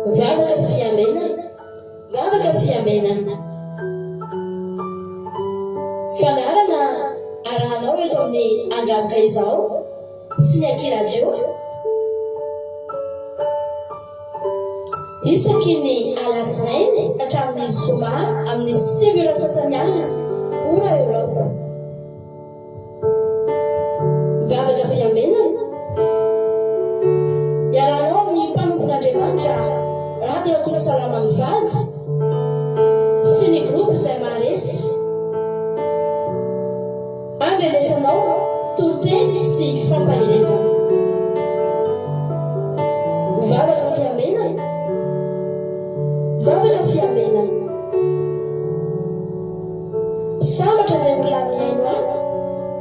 Vavaka fiamenana, vavaka fiamenana. Fanarana arahanao eto amin'ny andranaka izao sy ny akiradio. Isaky ny alatsinainy hatramin'ny zoma amin'ny 7 sasany alina ora Europa. Vavaka fiamenana iarahanao amin'ny mpanompon'Andriamanitra Radio Koty Salama Mivady sy ny groupe izay maharesy. Andrenesanao toroteny sy fampahelezana. Vavaka fiamenana, vavaka fiamenana. Sambatra izay volaniaino ahy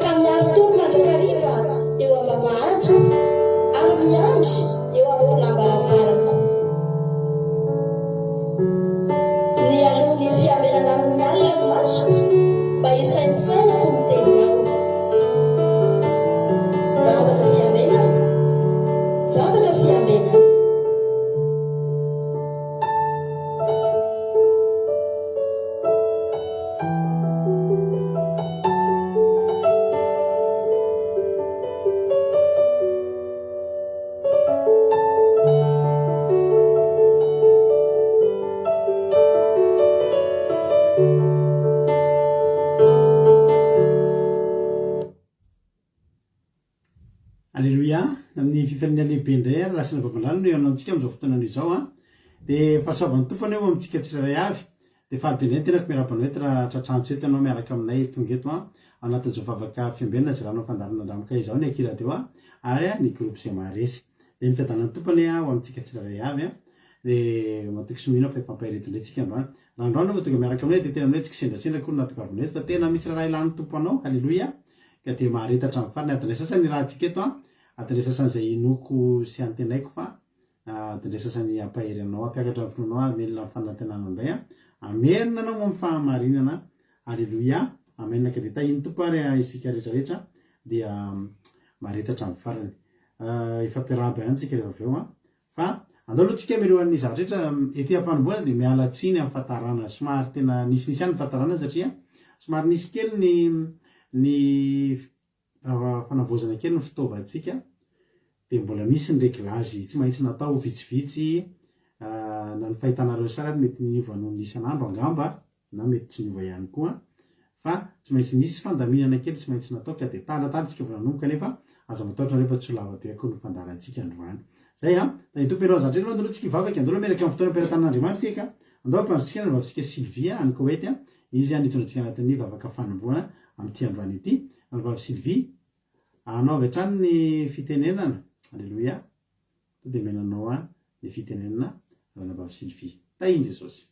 ka miaro tory mandrakariva eo am-bavahady ary miandry eo amin'ny lambaravarako. Ny alohan'ny fiamenana amin'ny alina ny masoko mba isainsainako ny teninao. Vavaka fiamenana, vavaka fiamenana. Alléluia, amin'ny fifanina lehibe indray ary lasina babalana eo anantsika amin'izao fotoana izao dia fahasoavan'ny tompony eo amintsika tsirairay avy dia fahabenay tena miarabanao eto raha tratrantsy eto ianao miaraka aminay tonga eto anatin'izao vavaka fiambenana izay ranao fandaharana andramaka izao ny akiradio ary ny groupe izay maharesy dia mifiadanan'ny tompony ho amintsika tsirairay avy dia matoky somina fa efampahireto indrayntsika androany raha androany tonga miaraka aminay dia tena aminay tsika sendrasendra koa natokavina eto fa tena misy raha ilan'ny tomponao. Halleluia, ka dia mahareta hatramin'ny farany adinay sasany raha antsika eto adinay sasany izay inoko sy antenaiko fa adinay sasany ampahery anao ampiakatra amin'ny fonanao amelona fanantenana indray amerina anao moa amin'ny fahamarinana. Halleluia, amen. Ka dia tahiny tompo ary isika rehetrarehetra dia mahareta hatramin'ny farany ifampiarahaba antsika rehefa avy eo fa andao aloha tsika milohan'ny zavatra rehetra ety am-panomboana dia miala tsiny amin'ny fahatarana somary tena nisy any fahatarana satria somary nisy kely ny fanavozana kely ny fitaovantsika dia mbola misy ny réglazy tsy maintsy natao vitsivitsy na ny fahitanareo sara mety niova noho ny isan'andro angamba na mety tsy niova ihany koa fa tsy maintsy nisy fandaminana kely tsy maintsy natao ka dia talatalytsika vao nanomboka nefa aza mataotra rehefa tsy ho lavabe akoa ny fandarantsika androany zay da itompy ianao zatra aloha andalo tsika vavaka andalo miaraka amin'ny fotoana ampelantan'Andriamanitra tsika andao ampanjitsika ny vavantsika Sylvia any Koety izy nitondratsika anatin'ny vavaka fanomboana amin'ity androany ity ny vavy Sylvie anao avy hatrany ny fitenenana. Halleluia, to dia menanao ny fitenenana ny vavy Sylvie. Tahiny Jesosy.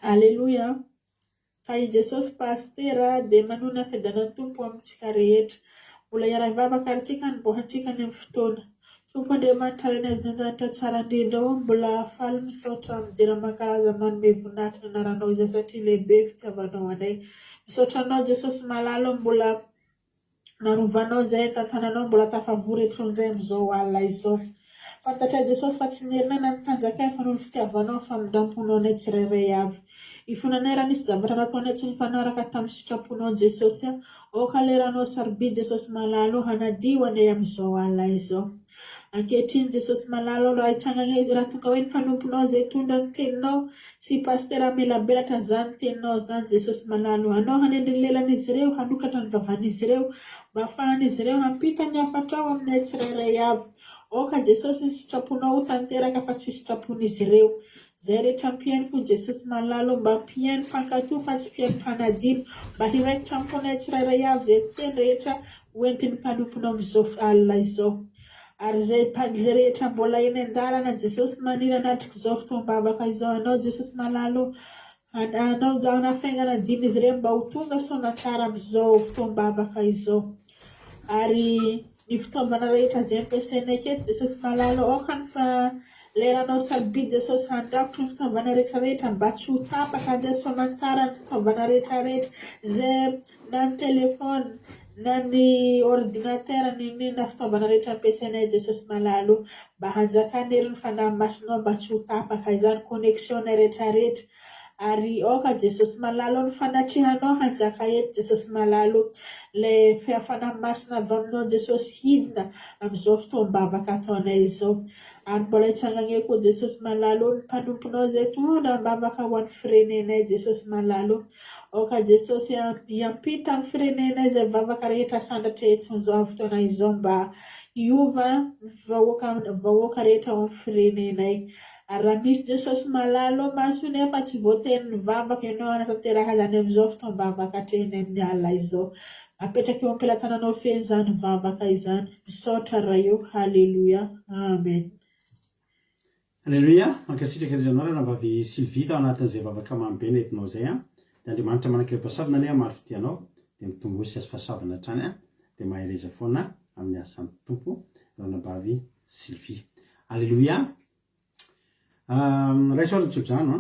Alléluia. Tahiny Jesosy pastera dia manona fiadanan'ny tompo amintsika rehetra. Mbola iara-vavaka ary tsika niboahantsika ny amin'ny fotoana. Tompo Andriamanitra reny azy nanjanitra tsara indrindra mbola afaly misaotra midera makaza manome voninahitra ny anaranao izay satria lehibe fitiavanao anay. Misaotra anao Jesosy malalo mbola narovanao izay tantananao mbola tafavory etron'izay amin'izao alina izao. Fantatra Jesosy fa tsy nerinana ny tanjakay fa noho ny fitiavanao famindramponao anay tsirairay avy. Ifonanay raha nisy zavatra nataonay tsy nifanaraka tamin'ny sitraponao Jesosy oka leranao sarobidy Jesosy malalo hanadio anay amin'izao alina izao. Ankehitriny Jesosy malalo raha hitsanganay raha tonga hoe ny fanomponao izay tondra ny teninao sy pastera melabelatra zany teninao zany Jesosy malalo anao hanendry lelan'izy ireo hanokatra ny vavan'izy ireo mba ahafahan'izy ireo hampita ny hafatra ao aminay tsirairay avy. Oka Jesosy sitraponao tanteraka fa tsy sitrapon'izy ireo. Zay rehetra mpiaino Jesosy malalo mba mpiaino mpankatoa fa tsy mpiaino mpanadino mba hiraikitra amponay tsirairay avy zay teny rehetra hoentin'ny mpanomponao amin'izao alina izao. Ary zay rehetra mbola eny an-dalana Jesosy manirana atrik'izao fotoam-bavaka izao anao Jesosy malalo anao anafaingana din'izy ireo mba ho tonga soamantsara amin'izao fotoam-bavaka izao. Ary ny fitaovana rehetra izay ampiasainay keto Jesosy malalo aoka ny fa leranao sarobidy Jesosy handrakotry ny fitaovana rehetrarehetra mba tsy ho tapaka andeha soamantsara ny fitaovana rehetrarehetra izay na ny telefona na ny ordinatera na fitaovana rehetra ampiasainay Jesosy malalo mba hanjakana hery ny fanahy masonao mba tsy ho tapaka izany connexionnay rehetrarehetra ary aoka Jesosy malalo ny fanatrihanao hanjaka eto Jesosy malalo ilay fanahy masina avy aminao Jesosy hidina amin'izao fotoam-bavaka ataonay izao ary mbola hitsanganay koa Jesosy malalo ny mpanomponao izay tondra mbavaka ho an'ny firenenay Jesosy malalo aoka Jesosy hiampita amin'ny firenenay izay vavaka rehetra sandatra eto izao fotoana izao mba hiova vahoaka rehetra ao amin'ny firenenay ary raha misy Jesosy malalo maso nefa tsy voatery ny vavaka ianao anatanteraka izany amin'izao fotoam-bavaka hatreny amin'ny alina izao apetraka eo am-pelatananao feny izany vavaka izany misaotra raha eo halleluia amen. Halleluia, mankasitraka andrianarana vavy Sylvie tao anatin'izay vavaka mamy be nentinao izay dia Andriamanitra manankiram-pahasoavana ane maro fitianao dia mitombo sy azo fahasoavana hatrany dia mahereza foana amin'ny asan'ny tompo rana vavy Sylvie. Halleluia. Raisoarany tsodrano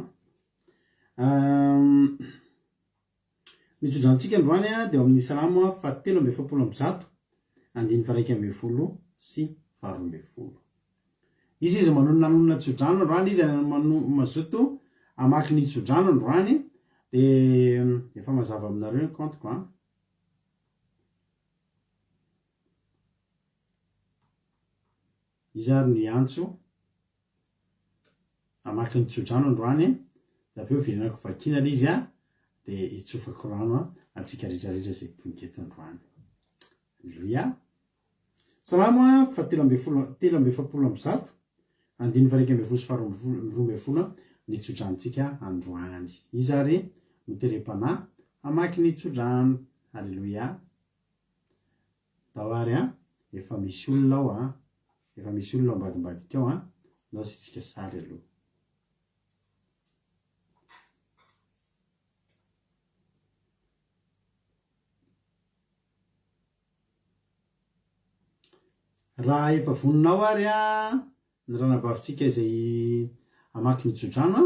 mitsodranotsika androany dia amin'ny salamo 7:7 andiny faraika amby folo sy faharoa amby folo. Izy manonona tsodrano androany izy mazoto amaky ny tsodrano androany dia efa mazava aminareo ny compte izy ary ny antso amaky ny tsodrano androany dia avy eo verenako vakina izy dia hitsofako rano atsika rehetrarehetra izay tonga eto androany. Halleluia. Salamo 7:7 andiny faraika amby folo sy faharoa amby folo ny tsodranontsika androany. Izy ary miterem-panahy amaky ny tsodrano. Halleluia. Dao ary efa misy olona ao efa misy olona ambadimbadika ao nao sy tsika sary aloha. Raha efa voninao ary ny ranabavitsika izay amaky ny tsodrano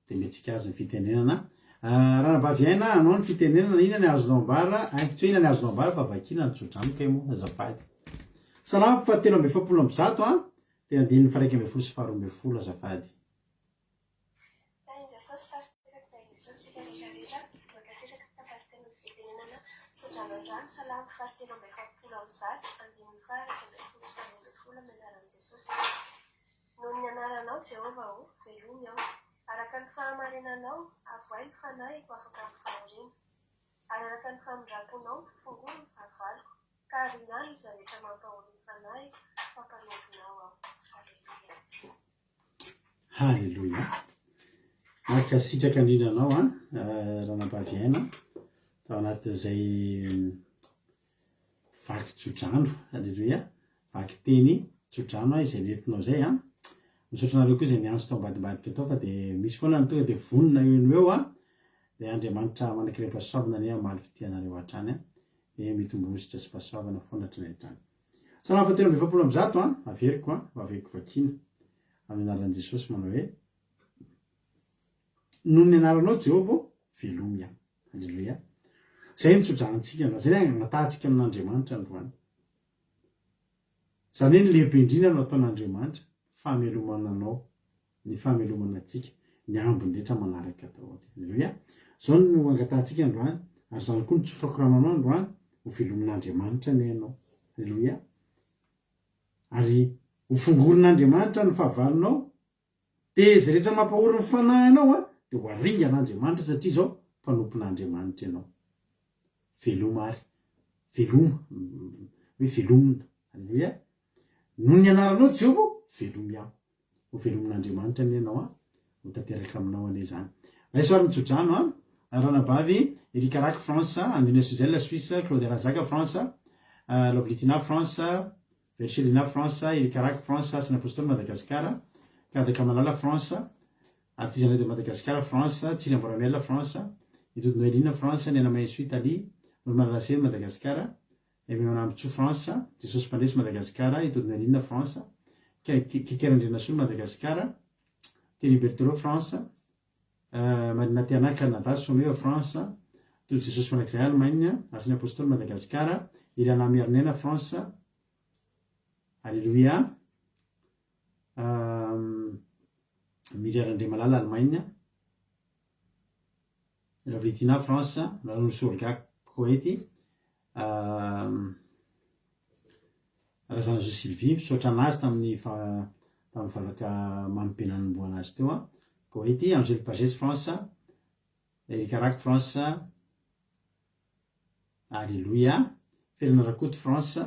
dia metsika azy ny fitenenana. Ranabavy aina anao ny fitenenana ina ny azonao ambara tsy ina ny azonao ambara fa vakina ny tsodrano kay moa azafady. Salamo 7:7 dia andiny faraika amby folo sy faharoa amby folo azafady. Salamo 7:7 andiny faraika amby folo sy faharoa amby folo amin'ny anaran'i Jesosy. Noho ny anaranao Jehovah ho velomy aho, araka ny fahamarinanao avoay ny fanahiko afaka amin'ny fahoriana, ary araka ny famindramponao fongoro ny fahavaloko, ka ary ihany izy rehetra mampahory ny fanahiko fampanombinao aho. Halleluia. Marika sitraka andrinanao ranabavy aina tao anatin'izay vaky tsodrano. Halleluia. Vaky teny tsodrano izay nentinao izay misaotranareo koa izay miantso tao ambadimbadika tao fa dia misy foana ny tonga dia vonona eo dia Andriamanitra manankiram-pahasoavana ane maly fitianareo hatrany dia mitombositra sy fahasoavana foana hatrany hatrany. Salamo 7:7 averiko aveko vakina amin'ny anaran'i Jesosy manao hoe noho ny anaranao Jehovah velomy aho. Halleluia. Izay nitsodranontsika androany, izay agnatantsika amin'Andriamanitra androany. Izany hoe ny lehibe indrindra no ataon'Andriamanitra fahamelomana anao, ny fahamelomana antsika, ny ambiny rehetra manaraka atao. Halleluia. Izao no angatantsika androany ary izany koa nitsofako ranonao androany ho velomin'Andriamanitra ny ianao. Halleluia. Ary ho fongorin'Andriamanitra ny fahavalonao dia izay rehetra mampahory ny fanahy anao dia ho aringan'Andriamanitra satria izao mpanompon'Andriamanitra ianao. Veloma ary veloma hoe velomina. Halleluia. Noho ny anaranao Jehovah velomy aho, ho velomin'Andriamanitra ny ianao ho tanteraka aminao ane izany. Raisoarany tsodrano ranabavy Erika Raky France, Andrina Suzelle Suisse, Claude Razaka France, Lovlitina France, Verchelina France, Erika Raky France, Asina Apostole Madagasikara, Kadaka Malala France, Artisanat de Madagascar France, Tsiri Amboramela France, Itoto Noelina France, Nena Mainso Italie, Normalasely Madagasikara, Eminonambitso France, Jesosy Mpandresy Madagasikara, Itoto Noelina France, Kikerandrena Soly Madagasikara, Thierry Berthelot France, Madinatiana Canada, Someo France, Jesosy Manakizay Allemagne, Asina Apostole Madagasikara, Irana Mernena France. Alléluia. Miriam Andremalala Allemagne. Lavritina France. Lanusolga Koety. Razana zo Sylvie misaotra anazy tamin'ny favaka manompenanimboana azy teo a. Koety. Angèle Pagès France. Erika Rack France. Alléluia. Felina Rakoto France.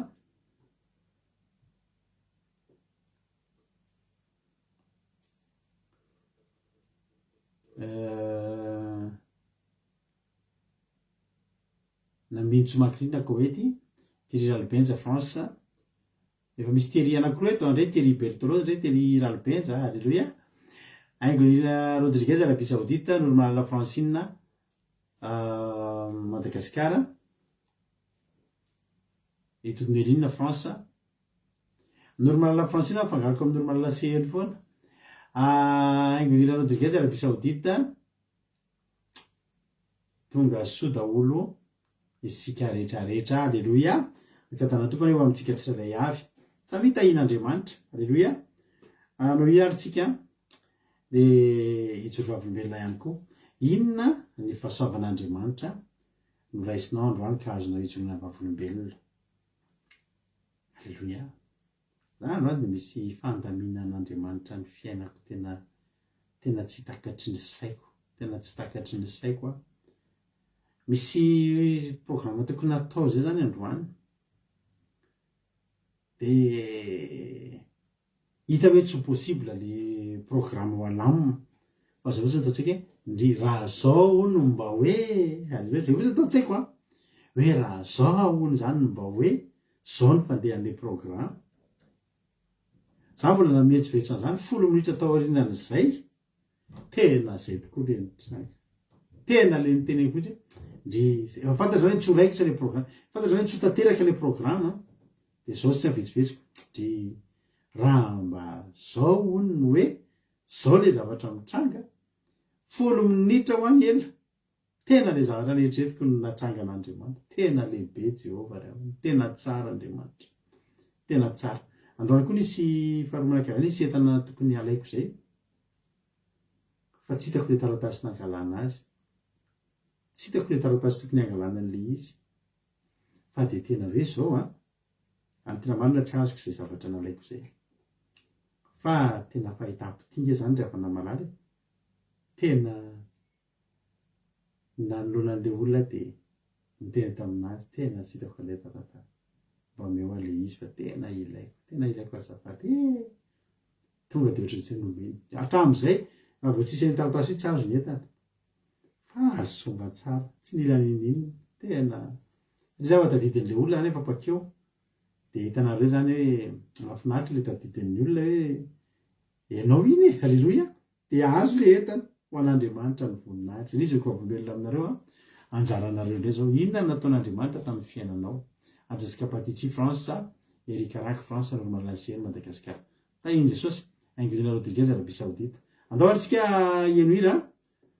Namintso Makrina Koety. Thierry Ralbenja France. Efa misy Thierry anankiroa eto ndray Thierry Bertolo ndray Thierry Ralbenja. Alléluia. Aingo ira Rodriguez Arabie Saoudite. Normalement Francine Madagascar. Et toute Méline France. Normalement Francine fangaro comme normalement CL phone. Aingo ira Rodriguez Arabie Saoudite. Tonga Soudaolo. Isika rehetrarehetra. Alléluia. Mifatana tompony eo amintsika tsirairay avy. Sa mitahin'Andriamanitra. Alléluia. No hiaritsika dia hijoro vavolombelona ihany koa. Inona ny fahasoavan'Andriamanitra no raisinao androany ka azonao hijoroana vavolombelona. Alléluia. Za androany dia misy fandaminan'Andriamanitra ny fiainako tena tsy takatry ny saiko. Tena tsy takatry ny saiko a. Misy programme tokony atao zay zany androany. Dia hita hoe tsy possible le programme ho alamina. Fa zay fotsiny ataontsika ndry raha zao no mba hoe alléluia zay fotsiny ataontsika a. Hoe raha zao zany mba hoe zao ny fandehan'le programme. Za mbola nametsivetsy an'izany 10 minitra tao aorianan'izay. Tena zay tokoa le nitranga. Tena le niteny fotsiny. Efa fantatrao hoe tsoraikitra le programme. Fantatrao hoe tsy tanteraka le programme. Dia zao tsy avetsivetsiko. Dry raha mba zao hono no hoe zao le zavatra mitranga. 10 minitra ho any ela. Tena le zavatra neritreretiko no natranga an'Andriamanitra. Tena lehibe Jehovah reo. Tena tsara Andriamanitra. Tena tsara. Androany koa nisy faharoa manakavana nisy entana tokony alaiko zay. Fa tsy hitako le taratasy nangalana azy. Tsy hitako le taratasy tokony hangalana an'le izy. Fa dia tena hoe zao a. Any tena marina tsy azoko izay zavatra nalaiko zay. Fa tena fahitampitianga zany rehefa namalala. Tena nanolonan'le olona dia niteny taminazy tena tsy hitako ilay taratasy. Mba meo an'le izy fa tena ilaiko. Tena ilaiko azafady. Tonga dia ohatrany tsy nomeny. Hatramin'izay raha vao tsisy ny taratasy tsy azo ny entana. Fa azo somba tsara. Tsy nila ninino. Tena ry zava-tadidin'le olona nefa pakeo. Dia hitanareo zany hoe mahafinaritra le tadidin'ny olona hoe ianao iny e. Alléluia. Dia azo le entana ho an'Andriamanitra ny voninahitra. Izy ko volombelona aminareo a. Anjaranareo indray zao. Inona nataon'Andriamanitra tamin'ny fiainanao. Anjasika Patitsy France, Erika Rack France, Normala CN Madagascar. Tahiny Jesosy, Angela Rodriguez Arabie Saoudite. Andao antsika ienoira.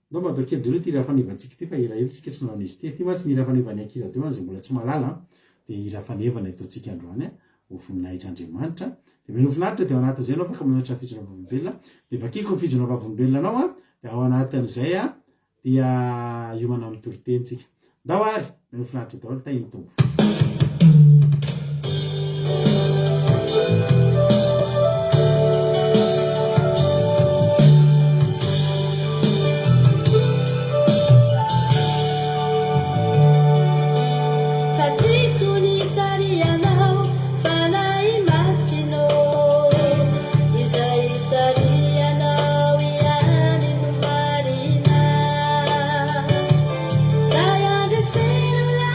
Andao mba atao kely delo ty ira fanevantsika ty fa iraely tsika tsy nanao izy ty. Ty tsy ny ira fanevany akira teo zay mbola tsy malala. Dia ira fanevana ataontsika androany ho voninahitr'Andriamanitra. Dia mino voninahitra dia ao anatin'izay anao afaka manoatra fijona vavolombelona. Dia vakiko ny fijona vavolombelona anao a. Dia ao anatin'izay a dia hiomana amin'ny toritentsika. Ndao ary mino voninahitra daholo tahiny tombo. Saya de ser la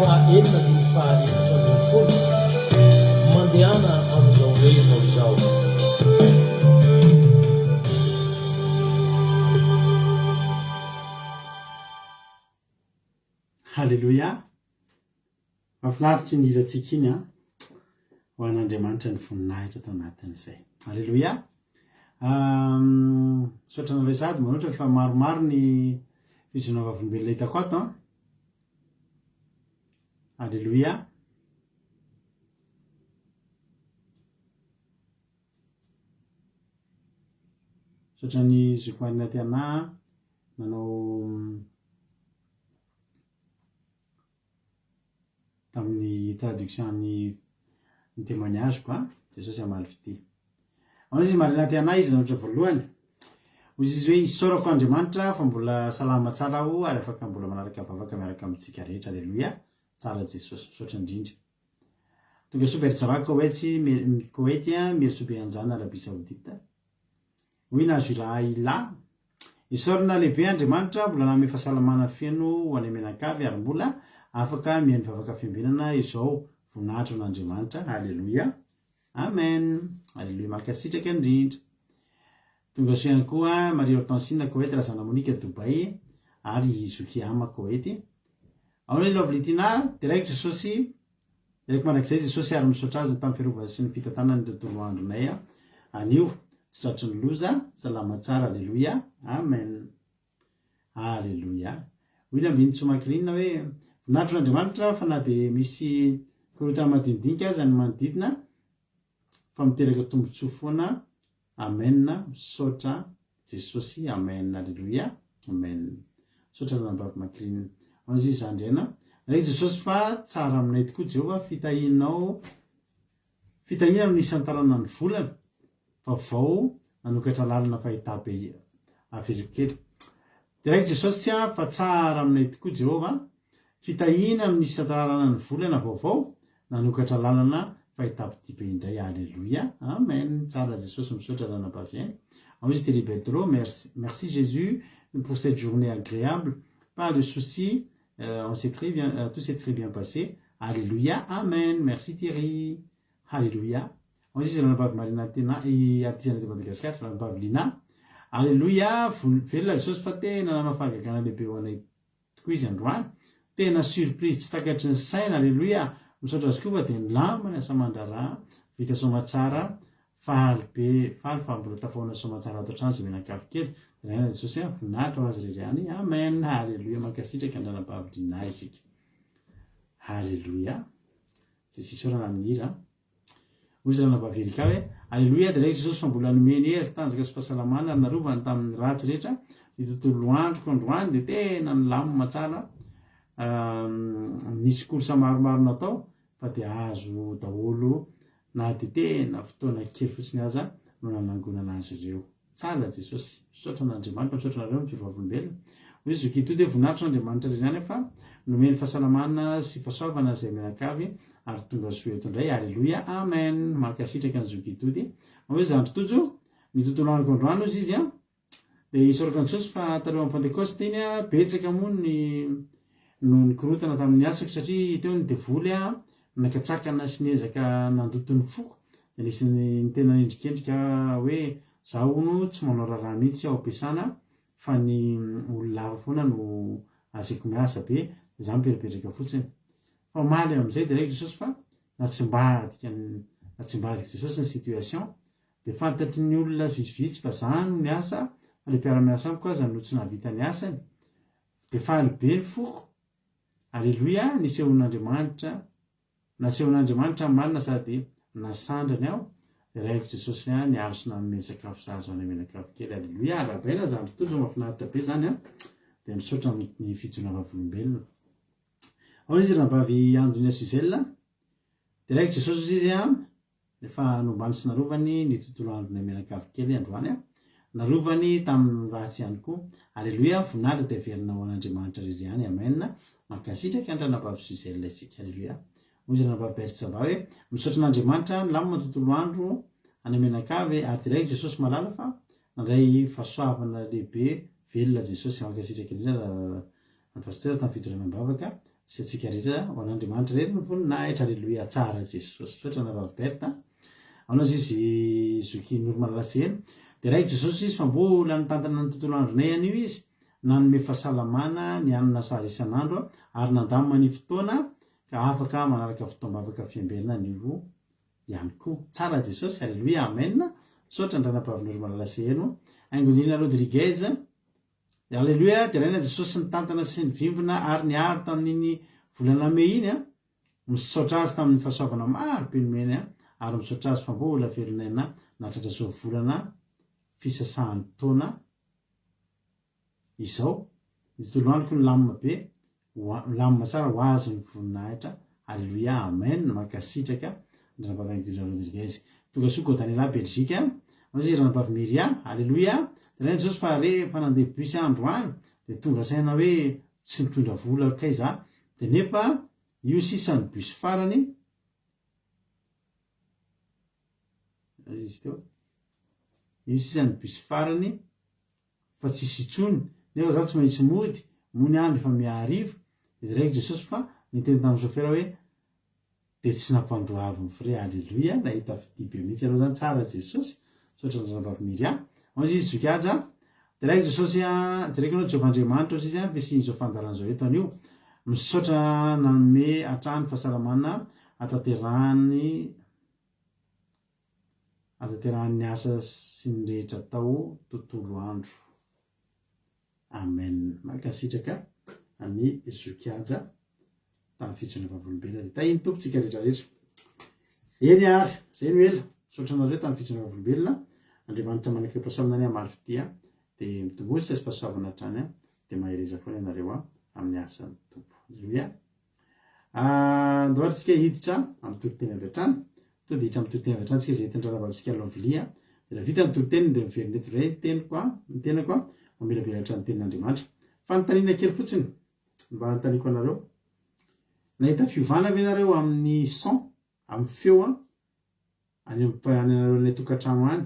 enina ny faharefatra ambin'ny folo mandehana amin'izao rena izao. Halleloia. Mahafinaritra ny hiratsika iny ho an'Andriamanitra ny voninahitra tao anatin'izay. Halleloia. Misaotra anareo sady manoatra efa maromaro ny fijonao vavolombelona hitako ato. Halleloia. Misaotra ny zokomarina tiana nanao tamin'ny traduction ny témoignage quoi. Jesosy amaly fity. Ao izy marina tiana izy nanotra voalohany. Ozy izy hoe isaorako Andriamanitra fa mbola salama tsara aho ary afaka mbola manaraka vavaka miaraka amintsika rehetra. Halleluia. Tsara Jesosy, misaotra indrindra. Tonga soa berzavaka oetsy Koety Mersobe anjana Arabia Saoudite. Oui nazo raha ila. Isaorana lehibe Andriamanitra mbola nanome fahasalamana feno ho any menakavy ary mbola afaka mihaino vavaka fiambinana izao voninahitra n'Andriamanitra. Halleluia. Amen. Halleluia. Mankasitraka indrindra. Tonga soa ihany koa Marie Hortensine Koety Razana Monika Dubai ary Zokiama Koety. Ao ny lovilitina direct Jesosy direct manakizay Jesosy ary misaotra azy tamin'ny fiarovana sy ny fitantanany tontolo andronay anio tsy tratry ny loza salama tsara. Halleluia. Amen. Halleluia. Hoy nambiny tsomakirinina hoe voninahitra n'Andriamanitra fa na dia misy korotana madinidinika aza ny manodidina fa miteraka tombotsoa foana. Amen. Misaotra Jesosy. Amen. Halleluia. Amen. Misaotra nanambavy makirinina. Anzy izy andrena. Reny Jesosy fa tsara aminay tokoa Jehova fitahinao no isantarana ny volana fa vao nanokatra lalana fahitabe averikely. Direct Jesosy tsy fa tsara aminay tokoa Jehova fitahina no isantarana ny volana vaovao nanokatra lalana fahitabe indray. Halleluia. Amen. Tsara Jesosy. Misaotra nanambavy. Ensuite Thierry Berthelot, merci Jésus pour cette journée agréable. Pas de soucis. On s'est très bien, tout s'est très bien passé. Alléluia. Amen. Merci Thierry. Alléluia. On dit la bave Marina Tina et Atisana de Madagascar, la bave Lina. Alléluia. Fait la chose fatée, n'a pas fait qu'un des péonais quiz and one. T'es une surprise, t'as qu'à te sign. Alléluia. Nous sommes à ce que vous êtes l'âme, la samandara, vita somatsara, falpe, falfambro, tafona somatsara de chance, mais la kafkir. Rena Jesosy voninahitra ho azy reriany. Amen. Halleluia. Mankasitraka andranam-pavidina isika. Halleluia. Jesosy sorana amin'ny hira. Ozy ranam-pahaverika hoe halleluia. Dia Jesosy fa mbola nomeny azy tanjaka sy fahasalamana narovany tamin'ny ratsy rehetra ny tontolo androko androany dia tena milamina tsara. Misy korsa maromaro natao fa dia azo daholo na dia tena fotoana kely fotsiny aza no nanangonana azy ireo. Tsara Jesosy. Misaotra n'Andriamanitra, misaotra nareo amin'ny firovavolombelona. Hoe zokito dia voninahitra n'Andriamanitra reny fa nomeny fahasalamana sy fahasoavana izay menakavy ary tonga soa eto indray. Halleluia. Amen. Mankasitraka ny zokito dia. Hoe zandro tojo ny tontolo androko androany izy izy dia isaoraka ny Jesosy fa tareo amin'ny Pentecoste iny betsaka moa no nikorotana tamin'ny asako satria teo ny devoly nakatsakana sy niezaka nandoto ny foko. Dia nisy ny tena endrikendrika hoe zaho no tsy manao raha mihitsy ao am-piasana fa ny olona hafa foana no asiako miasa be za miperiperaka fotsiny. Fa maly amin'izay direct Jesosy fa natsimbadika Jesosy ny situation dia fantatry ny olona vitsivitsy fa zany no niasa fa le mpiara-miasa amiko aza no tsy nahavita ny asany dia faly be ny foko. Halleluia. Nasehon'Andriamanitra malina sady nasandrany aho. Raiko Jesosy niaro sy nanome sakafo zazo any menakavy kely. Halleluia. Arabaina zandro tojo mahafinaritra be zany dia misaotra amin'ny fijona vavolombelona. Ao izy ranambavy Andonias Wizel. Direct Jesosy izy rehefa nombany sy narovany ny tontolo androny menakavy kely androany narovany tamin'ny ratsy ihany koa. Halleluia. Voninahitra dia averina ho an'Andriamanitra reriany. Amen. Mankasitraka andranambavy Wizel isika. Halleluia. Ozy ranambavy Bertsaba hoe misaotra n'Andriamanitra lamina tontolo andro any menakavy ary direct Jesosy malala fa nandray fahasoavana lehibe velona Jesosy. Mankasitraka indrindra ny pasteur tamin'ny fidorana bavaka sy atsika rehetra ho an'Andriamanitra reny ny voninahitra aleloia tsara Jesosy sotra na vaviberta anao izy zoky normalaseny de raiky Jesosy izy fa mbola nitantana ny tontolo andronay any io izy nanome fahasalamana ny anina sazy isan'andro ary nandamina ny fotoana ka afaka manaraka fotoam-bavaka fiambenana an'io ihany koa tsara Jesosy aleloia amen sotra ndranam-pavinormalaseno Angonina Rodriguez aleloia de raina Jesosy nitantana sy nivimbina ary niary tamin'iny volana Mey iny misaotra azy tamin'ny fahasoavana maro be nomeny ary misaotra azy fa mbola velonena nahatratra zao volana fisasahan'ny taona izao ny tontolo androko ny lamina be lamina tsara ho azy ny voninahitra aleloia amen makasitraka ranabavy Angonina Rodriguez tongasoa Daniela Belgique ozy ranabavy Miria aleloia de raina Jesosy fa rehefa nandeha bus androany de tonga saina hoe tsy nitondra vola kay za de nefa io sisan'ny bus farany izy teo io sisan'ny bus farany fa tsisy itsony nefa za tsy maintsy mody mony andro efa miarivo de raiky Jesosy fa niteny tamin'ny chauffeur hoe de tsy nampandoavy ny fre aleloia nahita fidi be mihitsy anao zany tsara Jesosy sotra ranabavy Miria ozy izy zokaja de raiky Jesosy jeraiky anao Jehovandriamanitra ozy izy fisiany zao fandaran'zao eto anio misaotra nanome hatrany fahasalamana ataterahany asa sy ny rehetra tao tontolo andro amen makasitraka any zokiaja tamin'ny fitsony vavolombelona de tahiny tompotsika rehetrarehetra eny ary zay no ela misaotra anareo tamin'ny fitsony vavolombelona Andriamanitra manakrepasaminany amaly fitia de mitombozy sy fahasoavana hatrany de mahireza foana ianareo amin'ny asan'ny tompo aleloia andoharitsika hiditra amin'ny toriteny avy hatrany to de hitra amin'ny toriteny avy hatrany tsika zay tendranabavisika lovlia de raha vita ny toriteny de miverinety ray ny tenako mamelabelatra ny tenin'Andriamanitra fa nytanina kely fotsiny mba antaniko anareo nahita fiovana ve nareo amin'ny son amin'ny feo any anareo ny tokantrano any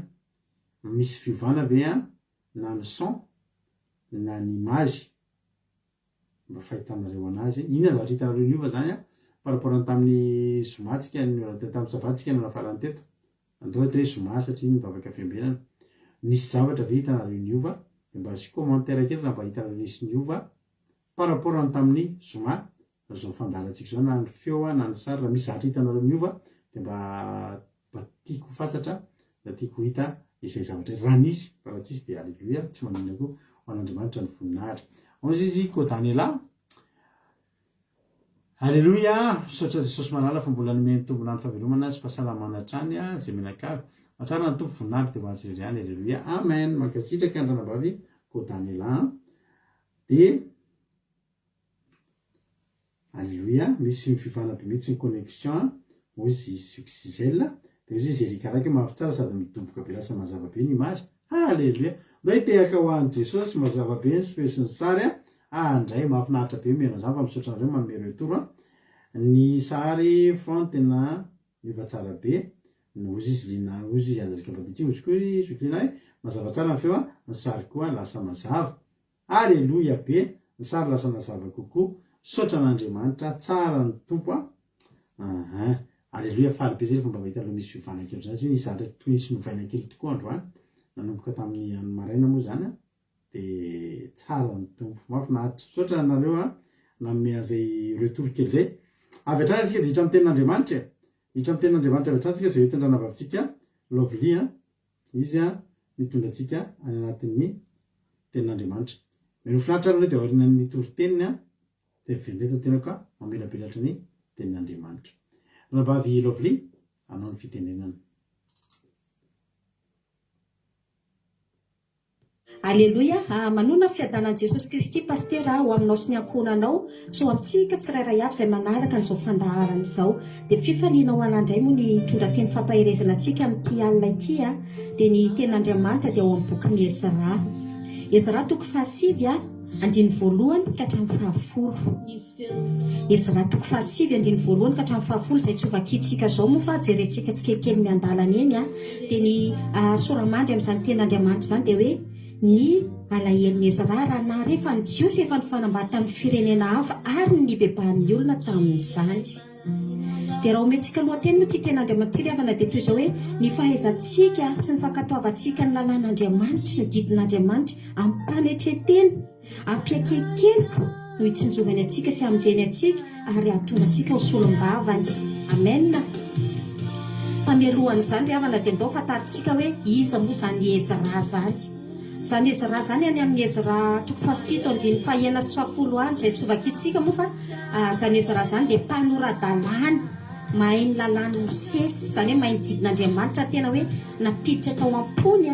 misy fiovana ve na ny son na ny image mba fahitanareo anazy ina zavatra hitanareo niova zany par rapport any tamin'ny somatsika tamin'ny sabatsika no nafarany teto andohatra hoe soma satria mivavaka fiambenana nisy zavatra ve hitanareo niova de mba asy commentaire kely raha mba hitanareo nisy niova par rapport any tamin'ny soma zao fandaratsika zao na ny feo na ny sary raha misy zavatra hitanareo niova de mba tiako fantatra da tiako hita izay zavatra raha nisy raha tsy izy de aleloia tsy manino koa ho an'Andriamanitra ny voninahitra ozy izy ko Daniela aleloia misaotra Jesosy malala fa mbola nomeny tombona ny fahavelomana sy fahasalamana hatrany zay menakavy matsara ny tompo voninahitra de hoazy rery aleloia amen makasitraka ny ranabavy ko Daniela de aleloia misy mifivana be mihitsy ny connexion ozy succzel de ozy izy erikaraiky mahafitsara sady mitomboka be lasa mazava be ny image aleloia mba hitehaka ho an'i Jesosy mazava be sy feo sy ny sary andray mahafinaritra be mena zany fa misaotra nareo manome retour ny sary fond tena miova tsara be ozy izy lina ozy azazika baditsy ozy koa zoklina hoe mazava tsara ny feo ny sary koa lasa mazava aleloia be ny sary lasa mazava kokoa sotra n'Andriamanitra tsara ny tompo aleloia faly be zay fomba mahita aloha misy fiovana kely zany sy nisy zavatra toy nisy novaina kely tokoa androany nanomboka tamin'ny any maraina moa zany de tsara ny tompo mahafinaritra sotra nareo nanome an'izay retour kely zay avy hatrany tsika de hitra amin'ny tenin'Andriamanitra hitra amin'ny tenin'Andriamanitra avy hatrany tsika zay hoetendrana vavitsika lovely izy mitondra atsika any anatin'ny tenin'Andriamanitra menofinaritra areo de aorinan'ny toriteniny de vendreta tenako mamelabelatra ny tenin'Andriamanitra ranabavy lovely anao ny fitenenana Aleluia, manona fiadanan'i Jesosy Kristy paster ho aminao sy ny ankohonanao sy ho amintsika tsirairay avy izay manaraka n'izao fandaharana izao dia fifaliana ho anandray moa ny tondra teny fampahirezana antsika amin'ity alina ity dia ny tenin'Andriamanitra dia ao amin'ny boky ny Ezra toko 7 andiny voalohany ka hatramin'ny fahafolo. Ezra toko fahasivy andiny voalohany ka hatramin'ny fahafolo izay tsy ovakitsika zao moa fa jerentsika tsy kelikely miandalana eny dia ny soramandy amin'izany ten'Andriamanitra izany dia hoe ny alaherin'i Ezra raha narefa ny Jiosy efa nifanambady tamin'ny firenena hafa ary ny bebahan'ny olona tamin'izany. Dia raha omentsika lohateny moa ity ten'Andriamanitra ity avana dia toy izao hoe ny fahaizantsika sy ny fankatoavantsika ny lalàn'Andriamanitra ny didin'Andriamanitra ampanetretena ampiakekeliko no hitsinjovany atsika sy aminjeny atsika ary ahatonga atsika ho solom-bavany. Amen. Fa mialohan'izany ry havana dia ndao fantaritsika hoe iza moa zany Ezra zany. Zany Ezra zany any amin'ny Ezra toko fafito andiny fahaenina sy fahafolo any izay tsy ovakitsika moa fa zany Ezra zany dia mpanoradalàna mahay ny lalàn'ny Mosesy, zany hoe mahay ny didin'Andriamanitra tena hoe napiditra tao am-pony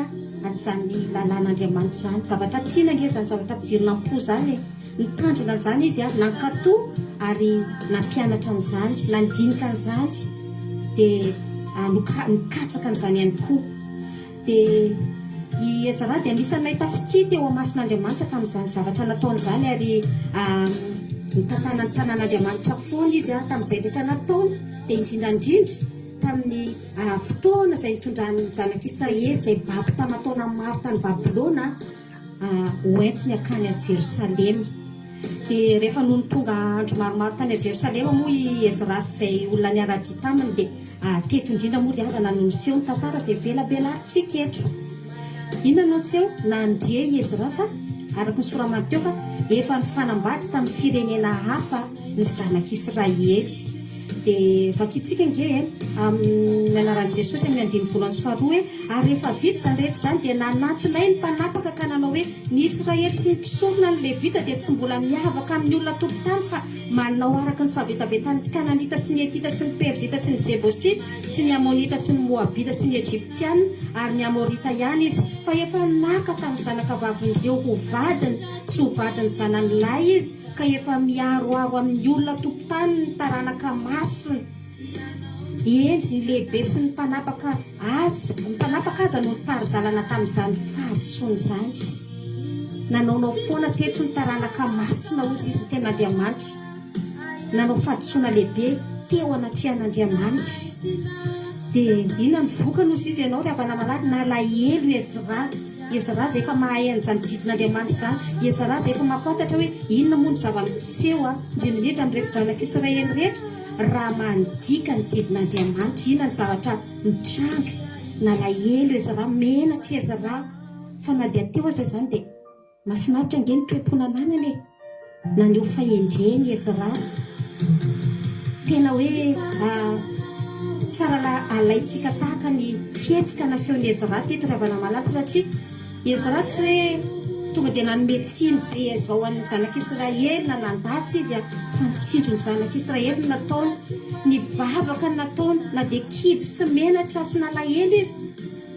an'izany lalàn'Andriamanitra zany. Zavatra tiana nge zany zavatra ampidirina am-po zany nitandrina zany izy nankatò ary nampianatra an'izany nandinika an'izany dia nikatsaka an'izany ihany koa. Dia i Ezra dia anisan'ny nahita fity teo amasin'Andriamanitra tamin'izany zavatra nataon'izany ary nitatana ny tanàn'Andriamanitra foana izy tamin'izay rehetra nataony. Dia indrindrandrindra tamin'ny fotoana izay nitondrany zanak'Israely izay baby tamin'ny taona maro tany Babilôna hoentiny akany a Jerosalema. Dia rehefa noho ny tonga andro maromaro tany a Jerosalema moa i Ezra izay olona niara-dia taminy dia teto indrindra moa ry havana no niseho ny tantara izay velabelarintsika eto. Inona no niseho? Nandre i Ezra fa araka ny soramandy teo fa efa nifanambady tamin'ny firenena hafa ny zanak'Israely. Dia vakitsika nge amin'ny anaran'i Jesosy amin'ny andiny voalohany sy faharoa hoe ary rehefa vita izany rehetra izany dia nanatronay ny mpanapaka ka nanao hoe ny Israely sy ny mpisorona ny Levita dia tsy mbola miavaka amin'ny olona tokotany fa manao araka ny fahavetavetan'ny Kananita sy ny Etita sy ny Perzita sy ny Jebosita sy ny Amonita sy ny Moabita sy ny Egyptiana ary ny Amorita ihany izy fa efa naka tamin'ny zanakavavindreo ho vadiny sy ho vadiny zanan'lahy izy ka efa miaroaro amin'ny olona tokotany ny taranaka masina. Eny ny lehibe sy ny mpanapaka aza no taridalana tamin'izany fahadisoana izany. Nanaonao foana teto ny taranaka masina ozy izy ny ten'Andriamanitra. Nanao fahadisoana lehibe teo anatrehan'Andriamanitra. Dia inona ny vokany ozy izy ianao ry havana malady nalahelo Ezra. Ezra izay efa mahay an'izany didin'Andriamanitra izany. Ezra izay efa mahafantatra hoe inona moa ny zava-miseho indrindra amin'ireto zanak'Israely reto raha mandika ny didin'Andriamanitra. Inona ny zavatra mitranga. Nalahelo Ezra, menatra Ezra fa na dia teo aza izany dia mahafinaritra nge ny toe-pona ananany e. Naneho fahendreny Ezra. Tena hoe tsara alaitsika tahaka ny fietsika nasehon'i Ezra teto ry havana malady satria Ezra tsy hoe tonga dia nanome tsiny be izao an'ny zanak'Israely na nandatsy izy fa mitsinjo ny zanak'Israely nataony ny vavaka nataony na dia kivy sy menatra sy nalahelo izy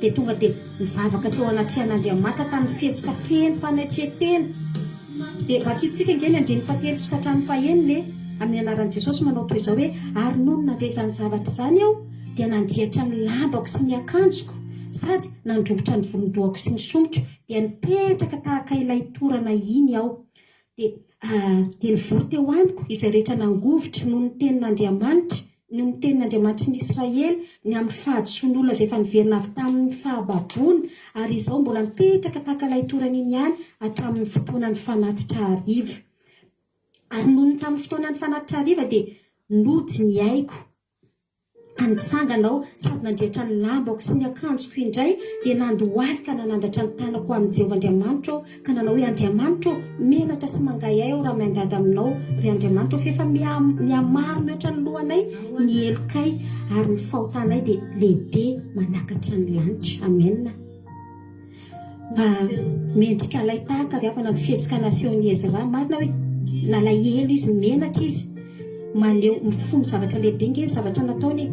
dia tonga dia mivavaka teo anatrehan'Andriamanitra tamin'ny fihetsika feno fanatretena. Dia vakitsika ngeny andiny fahatelo sy hatramin'ny fahaenina amin'ny anaran'i Jesosy manao toy izao hoe ary noho ny nandresany zavatra izany aho dia nandrehatra ny lambako sy ny akanjoko sady nandrobotra ny volondohako sy ny somotro dia nipetraka tahaka ilay torana iny aho. Dia nivory teo amiko izay rehetra nangovitra noho ny tenin'Andriamanitra ny Israely ny amin'ny fahadisoan'olona izay efa niverina avy tamin'ny fahababoana ary izao mbola nipetraka tahaka ilay torana iny ihany hatramin'ny fotoanany fanatitra hariva. Ary noho ny tamin'ny fotoanany fanatitra hariva dia nody ny aiko ka nitsanganao sady nandrehatra ny lambako sy ny akanjoko indray dia nandohaly ka nanandratra ny tanako amin'ny Jehovah Andriamanitra aho ka nanao hoe Andriamanitra menatra sy mangay ahy aho raha miandadra aminao ry Andriamanitra fa efa miamaro mihoatra ny lohanay ny elokay ary ny fahotanay dia lehibe manakatra ny lanitra. Amen. Mendrika lay tahaka ry havana ny fihetsika nasehon'i Ezra marina hoe nalahelo izy menatra izy maneho mifono zavatra lehibe nge zavatra nataony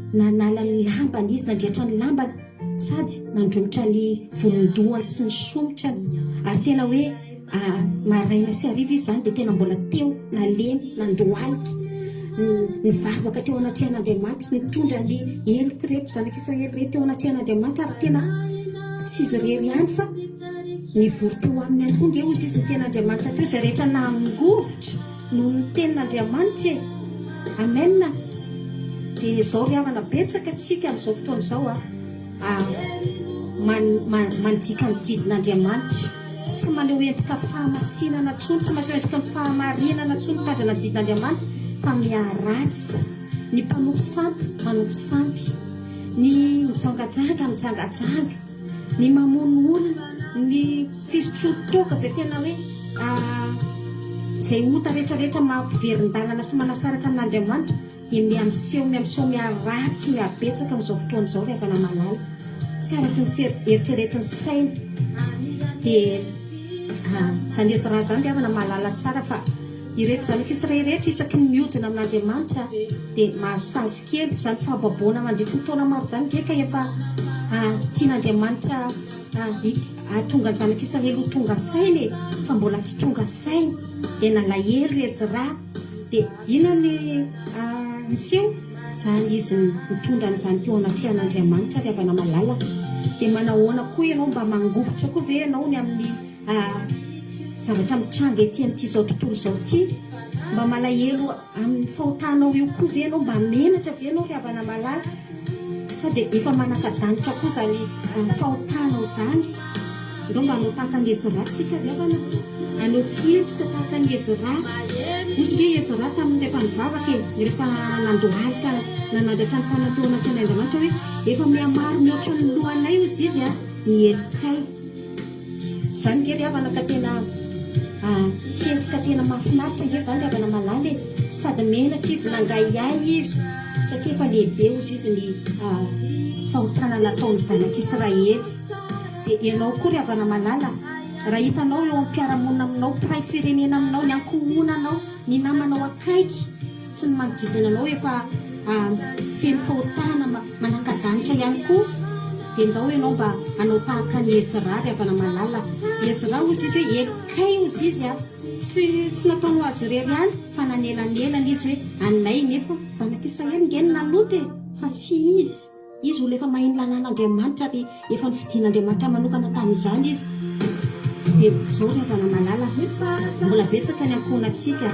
nanala ny lambany izy nandrehatra ny lambany sady nandromotra ny volondohany sy ny somotrany ary tena hoe maraina sy hariva izy zany dia tena mbola teo nalemy nandohalika nivavaka teo anatrehan'Andriamanitra nitondra ny eloko reto zanak'Israely reto teo anatrehan'Andriamanitra ary tena tsy izy rery ihany fa nivory teo aminy ihany koa nge ozy izy ny ten'Andriamanitra teo izay rehetra nangovotra noho ny tenin'Andriamanitra e. Amen. Dia izao ry havana betsaka atsika amin'izao fotoana izao manjika ny didin'Andriamanitra, tsy maneho endrika fahamasinana intsony, tsy maneho endrika ny fahamarinana intsony mitandrina ny didin'Andriamanitra, fa miaratsy ny mpanompo sampy manompo sampy, ny mijangajanga mijangajanga, ny mamono olona, ny fisotrotoka izay tena hoe izay ota rehetrarehetra mampiverin-dalana sy manasaraka amin'Andriamanitra, dia miamiseho miaratsy miabetsaka amin'izao fotoana izao ry havana malala, tsy araky ny eritreretin'ny saina. Dia izany Ezra zany ry havana malala tsara fa ireto zanak'Israely rehetra isaky ny mihodina amin'Andriamanitra dia mahazo sazy kely. Izany fahababoana mandritry ny taona maro izany ndraika efa tian'Andriamanitra tonga ny zanak'Israely ho tonga saina e, fa mbola tsy tonga saina. Dia nalahelo Ezra, dia ino ny seho izany izy mitondra n'izany teo anatrihan'Andriamanitra ry havana malala. Dia manahoana koa ianao mba mangovotra koa ve ianao ny amin'ny zavatra mitranga ety amin'ity izao tontolo izao ity, mba malahelo amin'ny fahotanao io koa ve ianao, mba menatra ve ianao ry havana malala, sa dia efa manaka-danitra koa izany fahotanao izany. Ndao mba hanao tahaka ny Ezra tsika ry havana, hanao fietsika tahaka ny Ezra. Ozy ge Ezra tamin'ny rehefa nivavaka rehefa nandohalika nanandratra ny tana teo anaty an'Andriamanitra hoe efa mihamaro mihoatra ny lohanay ozy izy ny Elikay. Izany ge ry havana ka tena fietsika tena mahafinaritra nge izany ry havana malala, sady menatra izy nangaiay izy satria efa lehibe ozy izy ny fahotana nataon'ny zanak'Israely. Dia ianao koa ry havana malala, raha hitanao eo amin'ny mpiara-monina aminao, mpiray firenena aminao, ny ankohonanao, ny namanao akaiky sy ny manodidina anao efa feno fahotana manaka-danitra ihany koa, dia ndao ianao mba hanao tahaka ny Ezra ry havana malala. Ezra ozy izy hoe Elikay ozy izy tsy nataonao azy irery ihany, fa nanelanelana izy hoe anay nefa zanak'Israely ngeny naloty fa tsy izy olona efa maheno lalàn'Andriamanitra ary efa nifidian'Andriamanitra manokana tamin'izany izy. Dia izao ry havana malala, mbola betsaka ny ankohonantsika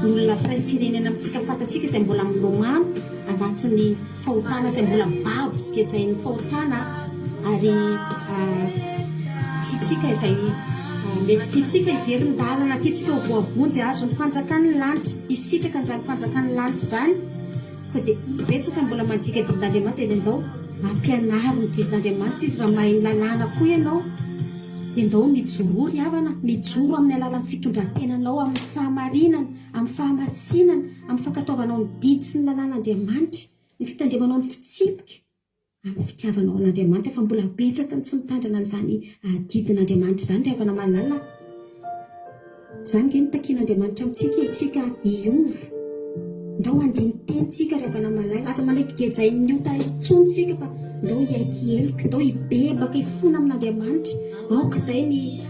ny olona mpiray firenena amintsika fantatsika izay mbola milomano anatin'ny fahotana, izay mbola babo zikejain'ny fahotana, ary tiatsika izay mety tiatsika iverin'ny-dalana, tiatsika ho voavonjy azo ny fanjakan'ny lanitra, hisitraka an'izany fanjakan'ny lanitra izany. Fa dia betsaka mbola manjika didin'Andriamanitra dia ndao ampianary ny didin'Andriamanitra izy raha maheno lalàna koa ianao. Dia ndao mijoro ry havana, mijoro amin'ny alalan'ny fitondran-tenanao, amin'ny fahamarinana, amin'ny fahamasinana, amin'ny fankataovanao ny didy sy ny lalàn'Andriamanitra, ny fitandremanao ny fitsipika amin'ny fitiavanao an'Andriamanitra, fa mbola betsaka ny tsy mitandrina an'izany didin'Andriamanitra izany ry havana malala. Izany ge nitakian'Andriamanitra amintsika itsika hiova, ndao andiny tenitsika ry havana malala, aza manaiky gejain'ny ota intsontsika fa ndao hiaiky eloka, ndao hibebaka hifona amin'Andriamanitra. Aoka izay ny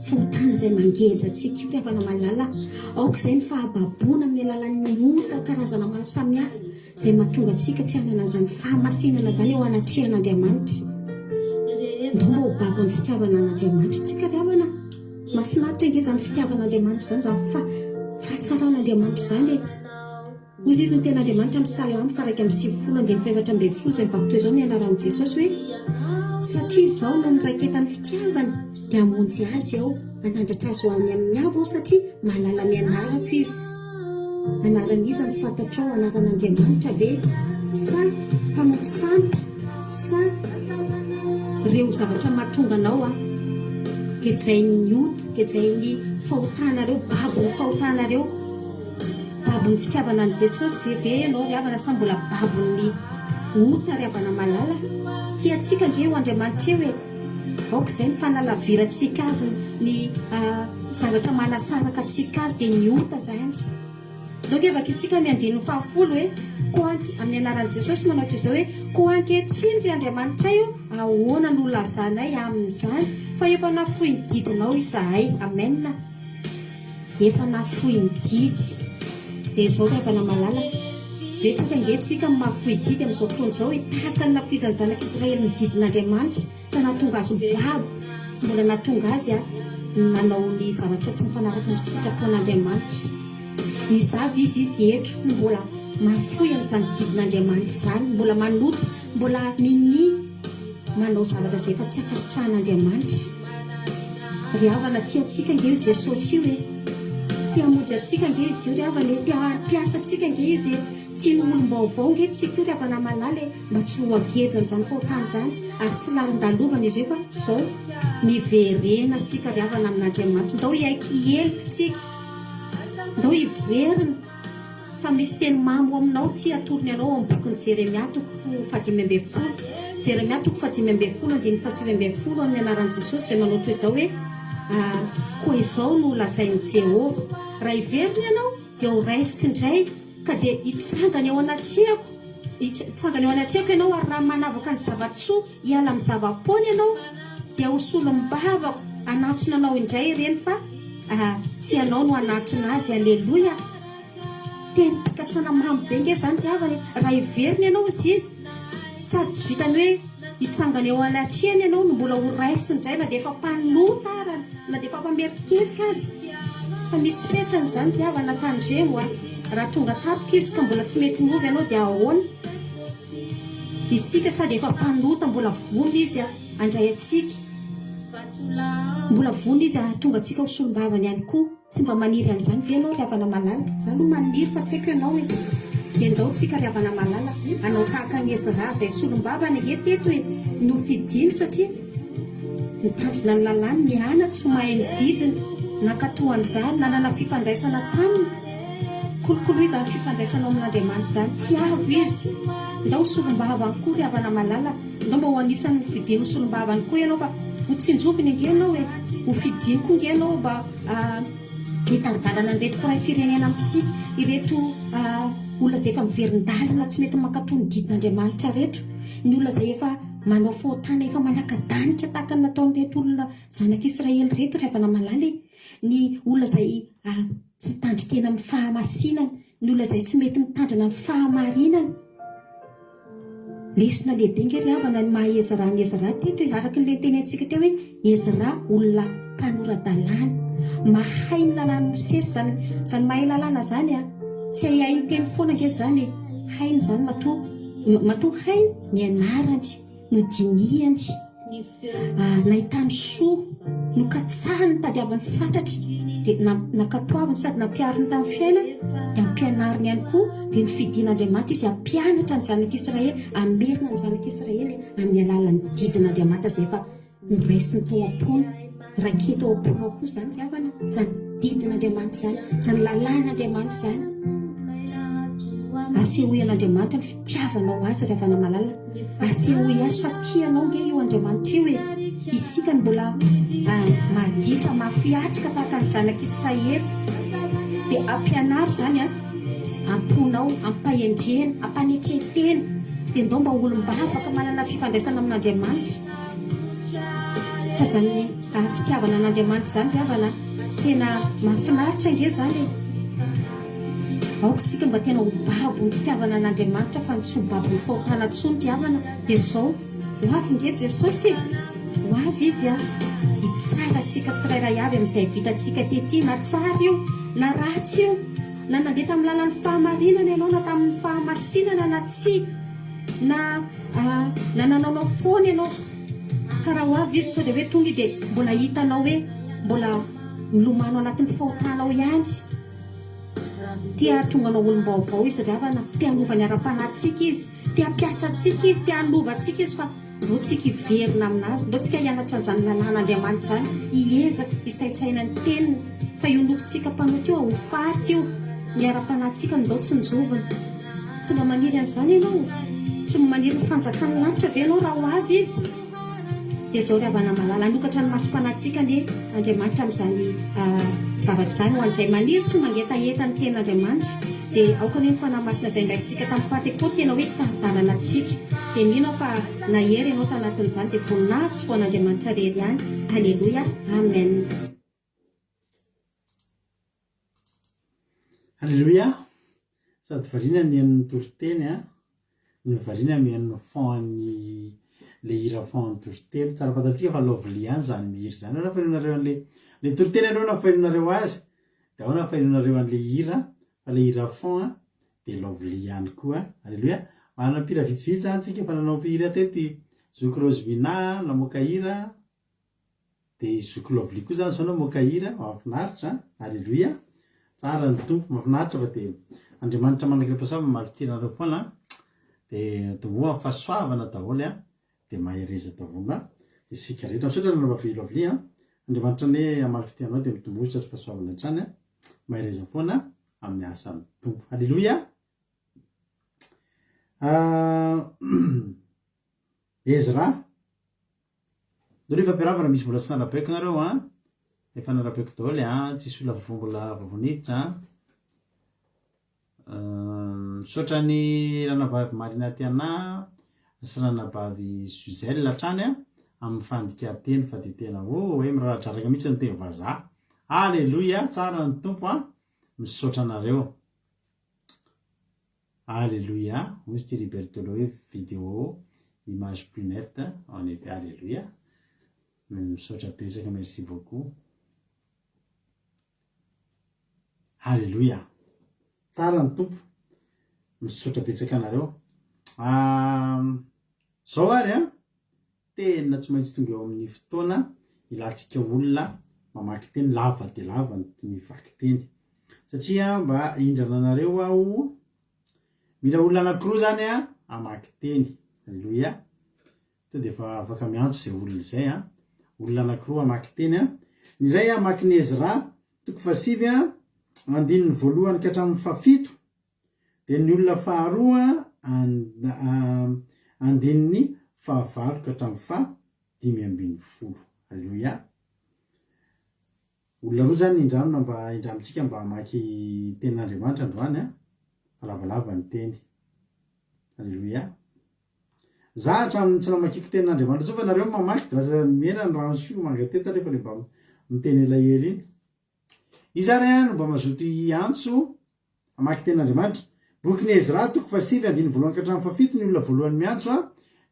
fahotana izay mangeja antsika io ry havana malala, aoka izay ny fahababona amin'ny alalan'ny ota karazana maro samihafa izay mahatonga antsika tsy hanana an'izany fahamasinana izany eo anatrihan'Andriamanitra. Ndao mba ho babo ny fitiavana an'Andriamanitra tsika ry havana. Mahafinaritra nge izany fitiavan'Andriamanitra izany, izany fahatsaran'Andriamanitra izany. Ozy izy ny ten'Andriamanitra amin'ny Salamy 1:24 izay mivakotoa izao ny anaran'i Jesosy hoe satria izao no niraiketan'ny fitiavany dia hamonjy azy aho, hanandratra azy ho any amin'ny avo aho satria mahalala ny anarako izy. Anaran'iza ny fantatrao, anaran'Andriamanitra ve sa mpanompo sampy sa ireo zavatra mahatonga anao gejain'ny ota, gejain'ny fahotanareo, babon'ny fahotanareo, babon'ny fitiavana an'i Jesosy ve ianao ry havana, sa mbola babon'ny ota ry havana malala? Tiatsika nge ho Andriamanitra eo e, aoka izay ny fanalavirantsika azy, ny zavatra manasaraka antsika azy dia ny ota izany. Donc evaka itsika ny 10:10 hoe koanky amin'ny anaran'i Jesosy manao izao hoe koankehitriny ry Andriamanitra io, ahoana no lazanay amin'izany, fa efa nafoy ny didinao izahay. Amen. Efa nafoy ny didy. Dia izao ry havana malala, betsaka nge tsika mafoy didy amin'izao fotoana izao hoe tahaka ny nafoizan'ny zanak'Israely ny didin'Andriamanitra ka nahatonga azy babo tsy mbola nahatonga azy a nanao ny zavatra tsy mifanaraka ny sitrapon'Andriamanitra. Izavy izy eto no mbola mafoy an'izany didin'Andriamanitra izany, mbola manoto, mbola mini manao zavatra izay efa tsy akasitrahan'Andriamanitra. Ry havana tiantsika nge io Jesosy io e, tia hamonjy antsika nge izy io ry havana, tia hampiasa antsika nge izy, tia nolombaovao nge tsika io ry havana malala e, mba tsy ho agejana izany fahotany izany ary tsy larin-dalovana izy io fa zao miverena sika ry havana amin'Andriamanitra. Ndao hiaiky helokitsika, ndao hiverina fa misy teny mamo aminao ty atorony anao amin'ny bokin'ny Jeremia toko 5:10, Jeremia toko 5:10 amin'ny anaran'i Jesosy izay manao toy izao hoe koa izao no lazain'i Jehova, raha hiverina ianao dia ho raisiko indray ka dia hitsangana eo anatrehako, hitsangana eo anatrehako ianao ary raha manavaka ny zavatsoa hiala amin'ny zava-pony ianao dia ho solom-bavako anatona anao indray ireny fa tsy ianao no anatona azy. Aleloia. Teny pikasana mamy be nge izany ry havana, raha hiverina ianao izy sady tsy vitany hoe hitsangana eo anatrehany ianao no mbola ho raisiny indray na dia efa mpanota ary na dia efa mpamerikelyka azy, fa misy fetrany izany ry havana tandremo raha tonga tapika izy ka mbola tsy mety miovy ianao dia ahoana. Isika sady efa mpanota mbola vony izy andray atsika, mbola vony izy tonga atsika ho solom-bavany ihany koa. Tsy mba maniry an'izany ve ianao ry havana malala? Izany no maniry fa tsy haiko ianao e. Dia ndao tsika ry havana malala anao tahaka ny Ezra izay solom-bavany nge teto e, no fidiny satria nitandrina ny lalàny, nianatra, mahay ny didiny, nankatohan'izany, nanana fifandraisana taminy. Kolokolo izy amin'ny fifandraisana amin'Andriamanitra izany, tiavo izy. Ndao solom-bavany koa ry havana malala, ndao mba ho anisany fidiny solom-bavany koa ianao fa ho tsinjoviny nge ianao e, ho fidiny koa nge ianao mba hitardalana an'ireto mpiray firenena amintsika, ireto olona izay efa miverin-dalana tsy mety mankatony didin'Andriamanitra reto, ny olona izay efa manao fahotana, efa manaka-danitra tahaka ny nataon'ireto olona zanak'Israely reto ry havana malala, ny olona izay tsy mitandry tena amin'ny fahamasinana, ny olona izay tsy mety mitandrina ny fahamarinana. Lesona lehibe nge ry havana ny maha Ezra ny Ezra teto e, araka n'ilay teny antsika teo hoe Ezra olona mpanora-dalàna, mahay ny lalàna Mosesy, zany mahay lalàna zany tsy hay ny teny foana nge zany, hainy zany matoa hainy ny anarany no dinihany, nahitany soa no katsahany tadiavany fatratra dia nakatoaviny sady nampiariny tamin'ny fiainany dia ampianariny ihany koa dia ny fidin'Andriamanitra izy ampianatra ny zanak'Israely, amerina ny zanak'Israely amin'ny alalan'ny didin'Andriamanitra izay efa niraisiny tao am-pony. Raketo ao am-pony ao koa izany ry havana, izany didin'Andriamanitra izany, izany lalàn'Andriamanitra izany. Asehoy an'Andriamanitra ny fitiavanao azy ry havana malala, asehoy azy fa tianao nge io Andriamanitra io e. Isika ny mbola maditra mafiatrika tahaka ny zanak'Israely dia ampianary izany amponao, ampahendrena, ampanetretena dia ndao mba olombavaka manana fifandraisana amin'Andriamanitra. Fa izany fitiavana an'Andriamanitra izany ry havana tena mahafinaritra nge izany e. Aokantsika mba tena ho babo ny fitiavana an'Andriamanitra fa tsy ho babo ny fahotana tsony ry havana. Dia zao ho avy nge Jesosy e, ho avy izy hitsara antsika tsirairay avy amin'izay vitantsika tety, na tsara io na ratsy io, na nandeha tamin'ny lalan'ny fahamarinana ianao na tamin'ny fahamasinana na tsy, na nanaonao foana ianao, ka raha ho avy izy sao dia hoe tonga dia mbola hitanao hoe mbola milomano anatin'ny fahotanao ihany. Tia tonga anao olom-baovao izy ry havana, tia hanova ny ara-panahintsika izy, tia hampiasa antsika izy, tia hanova antsika izy, fa ndao tsika hiverina aminazy, ndao tsika hianatra an'izany lalàn'Andriamanitra izany, hiezaka hisaitsaina ny teniny, fa io nofontsika mpanoty io ho faty io, ny ara-panahintsika ndao tsy njovina. Tsy mba maniry an'izany ianao, tsy mba maniry ny fanjakan'ny lanitra ve ianao raha ho avy izy. Dia zao ry havana malala, anokatra ny masom-panahintsika ny Andriamanitra amin'izany zavatra izany ho an'izay maniry sy mangetaeta ny ten'Andriamanitra. Dia aoka ny fanahy masina izay indraisintsika tamin'ny Pentekote tena hoe taridalana antsika. Dia mino aho fa nahery ianao tanatin'izany dia voninahitra ho an'Andriamanitra rery ihany. Aleloia, amen. Aleloia. Sady variana ny an'ny toriteny, ny variana ny an'ny fon'ny le hira fony toritelo tsara fantatsika fa lovely any zany mihiry zany ao nafainonareo an'le toritelo aloha nafainonareo azy de ao nafainonareo an'le hira fa le hira fond de lovely ihany koa alleloia manana mpira vitsivitsy zany tsika fa nanao mpihira tety zoky rosebina namoaka hira de zoky lovely koa zany zao namoaka hira mahafinaritra alleloia tsara ny tompo mahafinaritra fa de andriamanitra manakirapasoava malitenareo foana de tomboa fahasoavana daholo de mahereza daholo isika rehetra misaotra nanavavy lovely andriamanitra ny amaly fitianao de mitombohitra sy fahasoavana hatrany mahereza foana amin'ny asan'ny tompo alleloia Ezra do rehefa ampiaravana misy mbola tsy nanarabaiko nareo efa nanarabaiko daholo tsisy olona mbola vavoniditra misaotra ny ranavavy Marina Tiana sy ranavavy Suzelle hatrany amin'ny fandikateny fa de tena hoe miradraraka mihitsy ny teny vazaha alleloia tsara ny tompo misaotra anareo alléluia misy ty Libertolo hoe vidéo image plus nette en effet alléluia misaotra betsaka merci beaucoup alléluia tsara ny tompo misaotra betsaka anareo zao ary tena tsy maintsy tonga eo amin'ny fotoana ilantsika olona mamaky teny lava de lava ny vaky teny satria mba hindrana anareo aho mila olona anakiroa zany amaky teny alleluia to de fa afaka miantso zay olona zay olona anakiroa amaky teny ny iray amaky ny Ezra toko fasivy andininy voalohany ka hatramin'ny fafito de ny olona faharoa andininy fahavalo ka hatramin'ny dimy ambin'ny folo alleluia olona roa zany indramina mba indramitsika mba amaky tenin'Andriamanitra androany lavalava ny teny alleluia za hatramin'ny tsy namakiko tenin'Andriamanitra zao fa nareo mamaky de lasa mena ny rano sy mangateta rehefa le mba miteny elaela iny izany no mba mazoto antso amaky tenin'Andriamanitra boky ny Ezra toko fasivy andiny voalohany ka hatramin'ny fafito ny olona voalohany miantso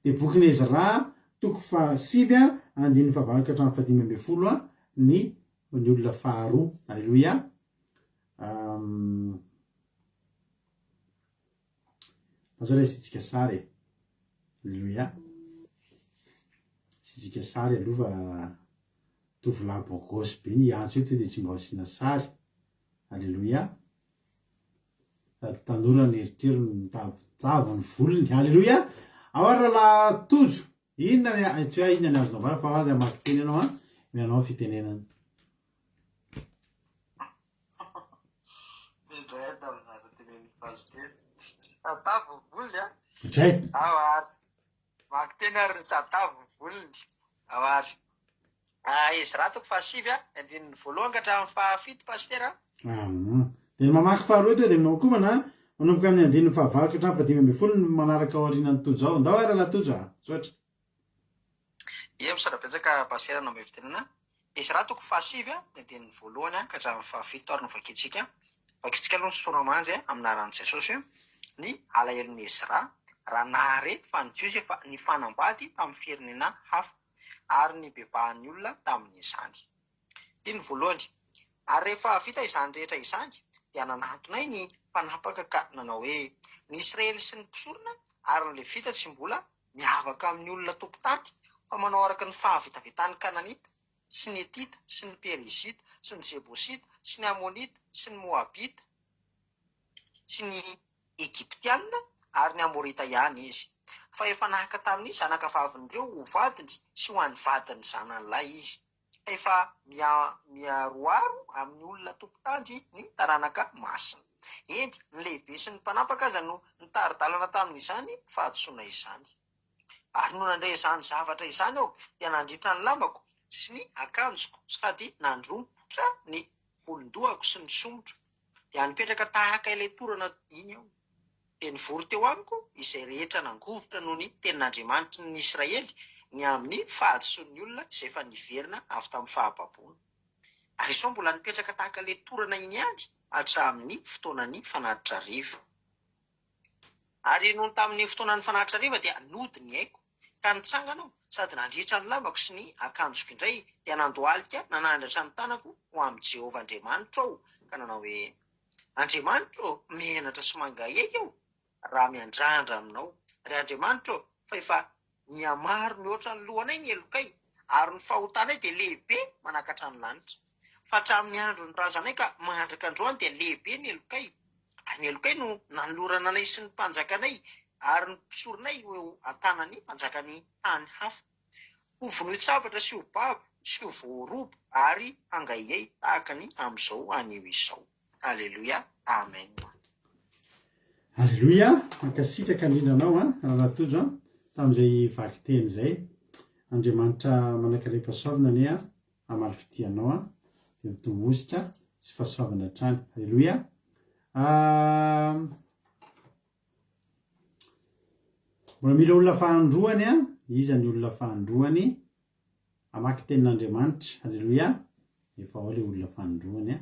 de boky ny Ezra toko fasivy andiny fahavalo ka hatramin'ny fadimy ambin'ny folo ny olona faharoa alleluia azo re sitsika sary alleluia sitsika sary alova tovolahy bogosy be ny antso io to de tsy mba hosina sary alleluia tanora ny eritrero mitavitavo ny volony alleluia aoara la tojo inona tsy hoe inona ny azonao vara fa azy amaky teny anao mianao fitenenana Tavo volony dray awary maky teny ary satavo volony awary Ezra toko fasivy andininy voalohany ka hatramin'ny fafito pastera de mamaky faharoa to de makomana manomboka amin'ny andininy fahavalo ka hatramin'ny fadimy ambin'ny folo manaraka ao aorianany tojo ao ndao ara la tojo soatra ie misarabetsaka pastera nao mbe fitenena Ezra toko fasivy de andininy voalohany ka hatramin'ny fafito ary novakitsika vakitsika aloha ny sotoramandry aminaran'i Jesosy ny alahelon'ny Ezra raha nahare fa ny Josefa ny fanambady tamin'ny firenena hafa ary ny bebahan'ny olona tamin'izany ty ny voalohany ary rehefa vita izany rehetra izany dia nanantonay ny mpanapaka ka nanao hoe ny Israely sy ny mpisorona ary ny Levita tsy mbola miavaka amin'ny olona tompotanty fa manao araka ny fahavitavitan'ny Kananita sy ny Etita sy ny Perizita sy ny Jebosita sy ny Amonita sy ny Moabita sy ny Egyptianina ary ny Amorita ihany izy fa efa nahaka tamin'ny zanakavavin'ireo ho vadiny sy ho an'ny vadiny zanan'ilay izy efa miaroaro amin'ny olona tompotandry ny taranaka masina eny ny lehibe sy ny mpanapaka aza no nitaridalana tamin'izany fahadisoana izany ary no nandray izany zavatra izany aho dia nandritra ny lambako sy ny akanjoko sady nandrombotra ny volondohako sy ny somotro dia nipetraka tahaka ilay torana iny aho dia nivory teo amiko izay rehetra nangovotra noho ny tenin'Andriamanitra ny Israely ny amin'ny fahadisoan'ny olona izay efa niverina avy tamin'ny fahababoana ary izao mbola nipetraka tahaka ilay torana iny ihany hatramin'ny fotoanan'ny fanatitra riva ary noho tamin'ny fotoanan'ny fanatitra riva dia nody ny haiko ka nitsangana aho sady nandritra ny lavako sy ny akanjoko indray dia nandohalika nanandratra ny tanako ho amin'ny Jehovah Andriamanitra aho ka nanao hoe Andriamanitra mihenatra sy mangahiaka aho raha miandrandra aminao ry Andriamanitra fa efa niamaro mihoatra ny lohanay ny elokay ary ny fahotanay dia lehibe manakatra ny lanitra fa hatramin'ny andro ny razanay ka mandraka androany dia lehibe ny elokay ary ny elokay no nanolorana anay sy ny mpanjakanay ary ny mpisoronay eo an-tanany mpanjakany tany hafa ho vonohitsabatra sy ho babo sy ho voarobo ary hangahiay tahaka ny amin'izao anio izao. Alleluia, amen. Alleluia, mankasitraka indrindranao raha natojo tamin'izay vaky teny izay. Andriamanitra manankaray pasoavana ny amaly fitianao dia mitombositra sy fahasoavana hatrany. Alleluia. Mbola mila olona fahandroany iza ny olona fahandroany amaky tenin'Andriamanitra. Alleluia. Efa ao ilay olona fahandroany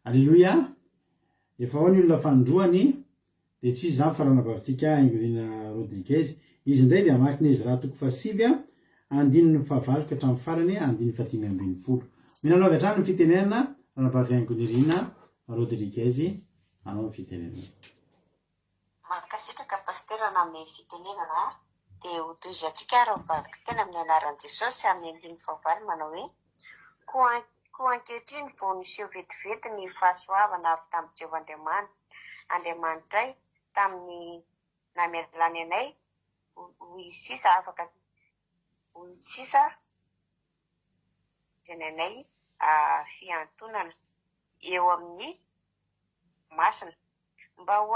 Alleluia. Efa ao ny olona fandroany dia tsy izy zany faranabavitsika Ingolina Rodriguez. Izy indray dia amaky ny Ezra toko 9 andininy fahavaloka hatramin'ny farany andininy 512. Minanao avy hatrany ny fitenenana ranabavy Ingolina Rodriguez anao ny fitenenana. Mankasitraka pastera name fitenenana dia ho toizatsika raha valiko tena amin'ny anaran'i Jesosy amin'ny andininy fahavalo manao hoe koa ankehitriny vao niseho vetivety ny fahasoavana avy tamin'i Jehovah Andriamanitray tamin'ny namelany anay ho isisa afaka ho isisa zananay fiantonana eo amin'ny masina mba ho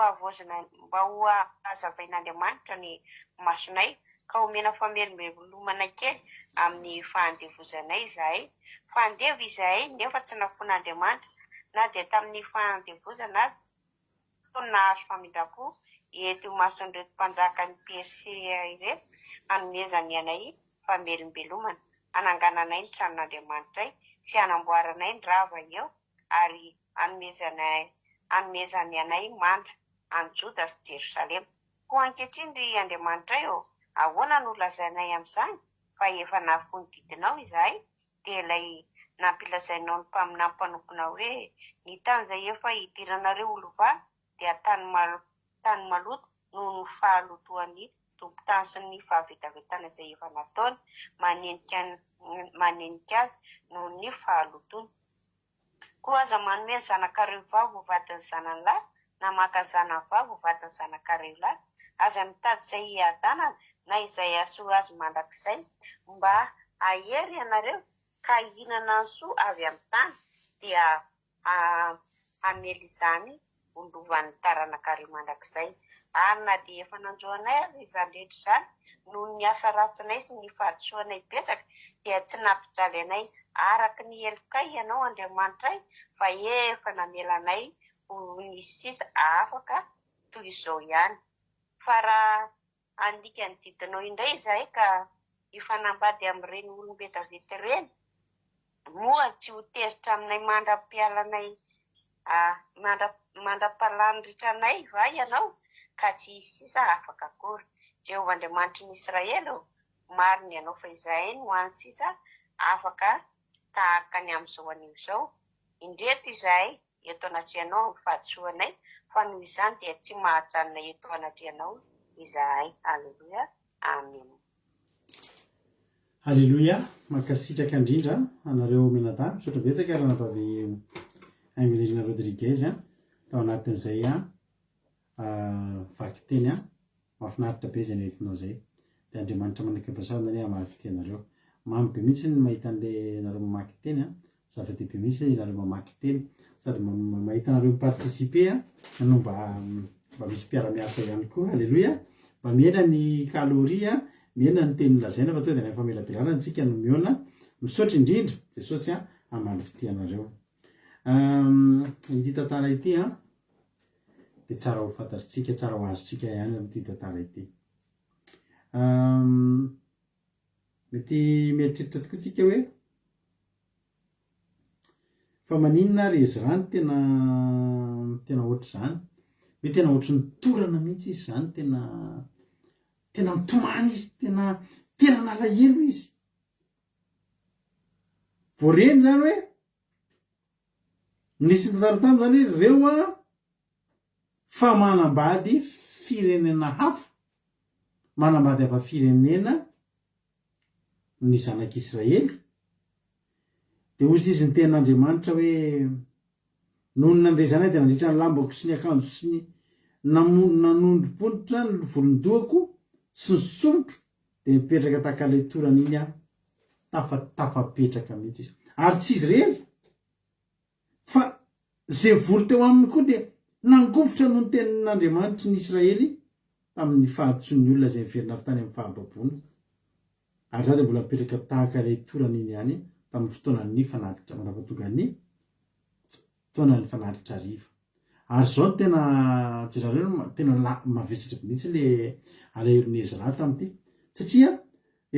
azavain'Andriamanitra ny masonay ka omena famerimbelomanay kely amin'ny fahandevozanay izahay. Fandevo izahay nefa tsy nafon'Andriamanitra na dia tamin'ny fahandevozana azy fony nahazo famindrapo eto mason'ireo mpanjaka ny Persia ireto hanomezany anay famerim-belomana hanangananay ny tranon'Andriamanitray sy hanamboaranay ny rava eo ary hanomezany anay manda any Joda sy Jerosalema. Koa ankehitriny ry Andriamanitray ahoana no lazainay amin'izany fa efa nafonodidinao izahay dia ilay nampilazainao ny mpaminam-panompona hoe ny tany izay efa hidiranareo olovaly dia tany maloto noho ny fahalotoan'ny tompon-tany sy ny fahavetavetana izay efa nataony manenika azy noho ny fahalotony. Koa aza manome ny zanakareo vavy ho vadiny zanany lahy na maka zanany vavy ho vadiny zanakareo lahy aza mitady izay hiadanana na izay asoa azy mandrakizay mba ahery ianareo ka hihinana ny soa avy amin'ny tany dia hamely izany ondovan'ny taranakareo mandrakizay. Ary na dia efa nanjoanay azy izany rehetra izany noho ny asa ratsinay sy ny fahadisoanay betsaka dia tsy nampijaly anay araka ny elokay ianao Andriamanitray fa efa namelanay ho ny sisa afaka toy izao ihany. Fa raha andika ny didinao indray izahay ka hifanambady amin'ireny olom-betavety ireny moa tsy ho tezitra aminay mandrapalanidritranay va ianao ka tsy hisy sisa afaka akory. Jehovah Andriamanitry ny Israely mariny ianao fa izahay no any sisa afaka tahaka ny amin'izao anio izao. Indreto izahay eto anatrehanao amin'ny fahadisoanay fa noho izany dia tsy mahajanona eto anatrehanao izahay. Alleluia, amen. Alleluia, mankasitraka indrindra anareo menada misaotra betsaka ranabavy Ingolina Rodriguez tao anatin'izay vaky teny mahafinaritra be izay nentinao izay. Dia Andriamanitra manankaram-pahasalamana ny amaly fitianareo. Mamy be mihitsy ny mahita an'ilay nareo mamaky teny zava-dehibe mihitsy nareo mamaky teny sady mahita anareo mipartisipe no mba misy mpiara-miasa ihany koa. Alleluia, mba miena ny kaloria miena ny teny lazaina fa tonga dia famelabelarana antsika no miona misaotra indrindra Jesosy amaly fitianareo. Ity tantara ity dia tsara ho fantatritsika, tsara ho azontsika ihany amin'ity tantara ity. Mety mieritreritra tokoa tsika hoe fa maninona ary Ezra tena ohatr' zany hoe tena ohatry ny torana mihitsy izy zany tena nitomany izy tena nalahelo izy voareny zany hoe nisy tantara tamy zany hoe reo fa manambady firenena hafa manambady hafa firenena ny zanak'Israely de ozy izy ny ten'Andriamanitra hoe noho ny nandray zanay de nandritra ny lambako sy ny akanjo sy ny nanondrom-ponitra ny volondohako sy ny solotro de mipetraka takalay torana iny tafapetraka mihitsy izy ary tsy Israely fa zay vory teo aminy koa de nangofotra noho ny tenin'Andriamanitra ny Israely tamin'ny fahatson'ny olona zay miverina avy tany amin'ny fahababony ary za de mbola mipetraka takalay torana iny ihany tamin'ny fotoanan'ny fanatitra manapatonga ny fotoanan'ny fanatitra ariva ary zao tena jerareo tena mavesatra mihitsy le alaherin'ny Ezra tamity satria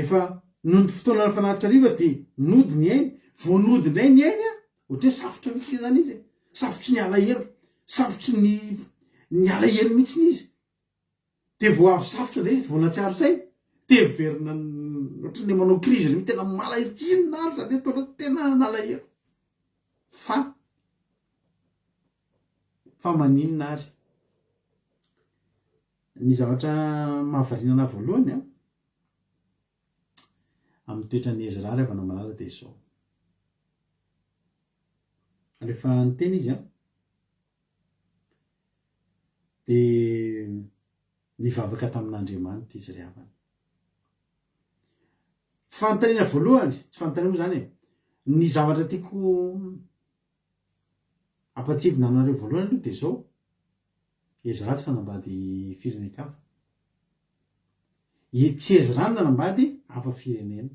efa noho ny fotoanan'ny fanatitra ariva de nody ny ainy voanody ndray ny ainy ohatra hoe safotra mihitsy zany izy safotry ny alahero safotry ny alahero mihitsy izy de vo avy safotra ndray izy vonatsiaro zay de verina ohatra ny manao krizy reny tena malahero tsinona ary zany atao tena nalahero fa maninona ary ny zavatra mahavarinana voalohany amin'ny toetran'ny Ezra rehefa namalala de zao rehefa niteny izy de nivavaka tamin'Andriamanitra izy ry havana fanontaniana voalohany tsy fanontaniana zany ny zavatra tiako ampatsivina aminareo voalohany aloha de zao Ezra tsy nanambady firenekafa tsy Ezra nanambady hafa firenena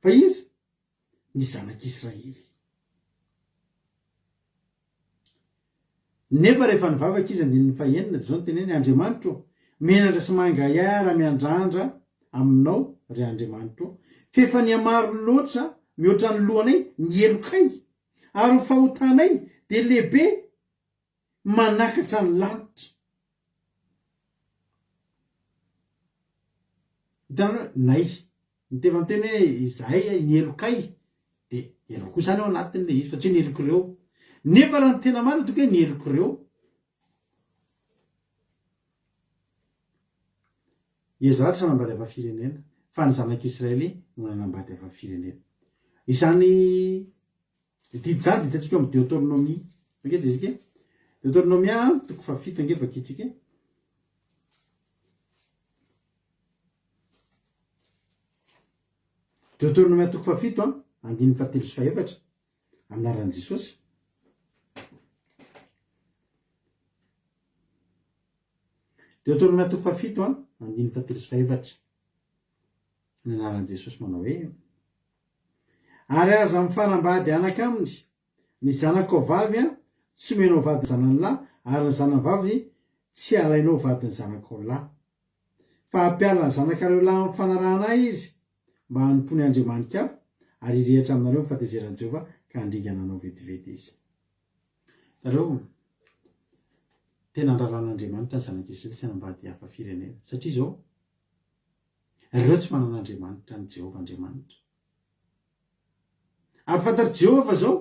fa izy ny zanak'Israely nefa rehefa nivavaka izy andininy fahenina de zao ny teneny Andriamanitro menatra sy mangay ara miandrandra aminao ry Andriamanitro fefa niamaro loatra mihoatra ny lohanay ny elokay ary ny fahotanay de lehibe manakatra ny lanitra hitanao nay miteva miteny hoe izahay ny elokay de eloko zany ao anatin'le izy fa tsy ny eloko reo nefa raha ny tena marina toka hoe ny eloko reo Ezra tsy nanambady hafa firenena fa ny zanak'Israely no nanambady hafa firenena izany didy zany de hitantsika amin'ny Deutéronomie angetra izy ke Deutéronomie toko 7 ange vakitsika Deutéronomie toko 7 andiny 7 sy 4 anaran'i Jesosy Deutéronomie toko 7 andiny 7 sy 4 ny anaran'i Jesosy manao hoe ary aza mifanambady anakaminy ny zanako vavy tsy menao vady zanany lahy ary ny zanavavy tsy alainao vady ny zanako lahy fa ampiala ny zanakareo lahy amin'ny fanarahana izy mba hanimpony Andriamanitra ary irehitra aminareo mifatezeran'i Jehova ka handringana anao vetivety izy tareo tena andraran'Andriamanitra ny zanak'Israely tsy hanambady hafa firenena satria zao ireo tsy manan'Andriamanitra ny Jehova Andriamanitra ary fantatry Jehova fa zao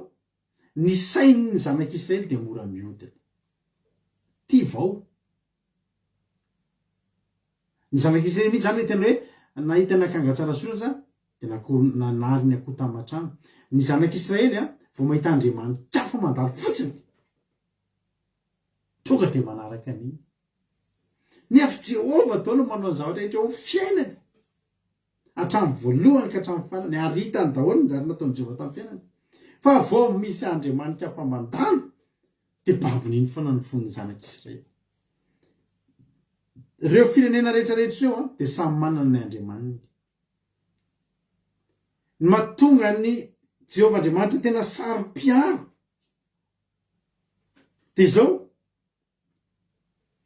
ny sain'ny zanak'Israely de mora miodina ty vao ny zanak'Israely mihitsy zany tena hoe nahita nakangatsara soratra de nanary ny akoho tamatrano ny zanak'Israely vao mahita Andriamanitra fa mandalo fotsiny tonga de manaraka an'iny nefa Jehova daholo manao zavatra rehetra ao fiainany hatramin'ny voalohany ka hatramin'ny farany ary hitany daholo ny zary nataon'i Jehova tamin'ny fiainany fa vao misy Andriamanitra fa mandalo de babon'iny foana ny fon'ny zanak'Israely reo firenena rehetrarehetra reo de samy manana ny Andriamaniny ny mahatonga ny Jehova Andriamanitra tena saro-piaro de zao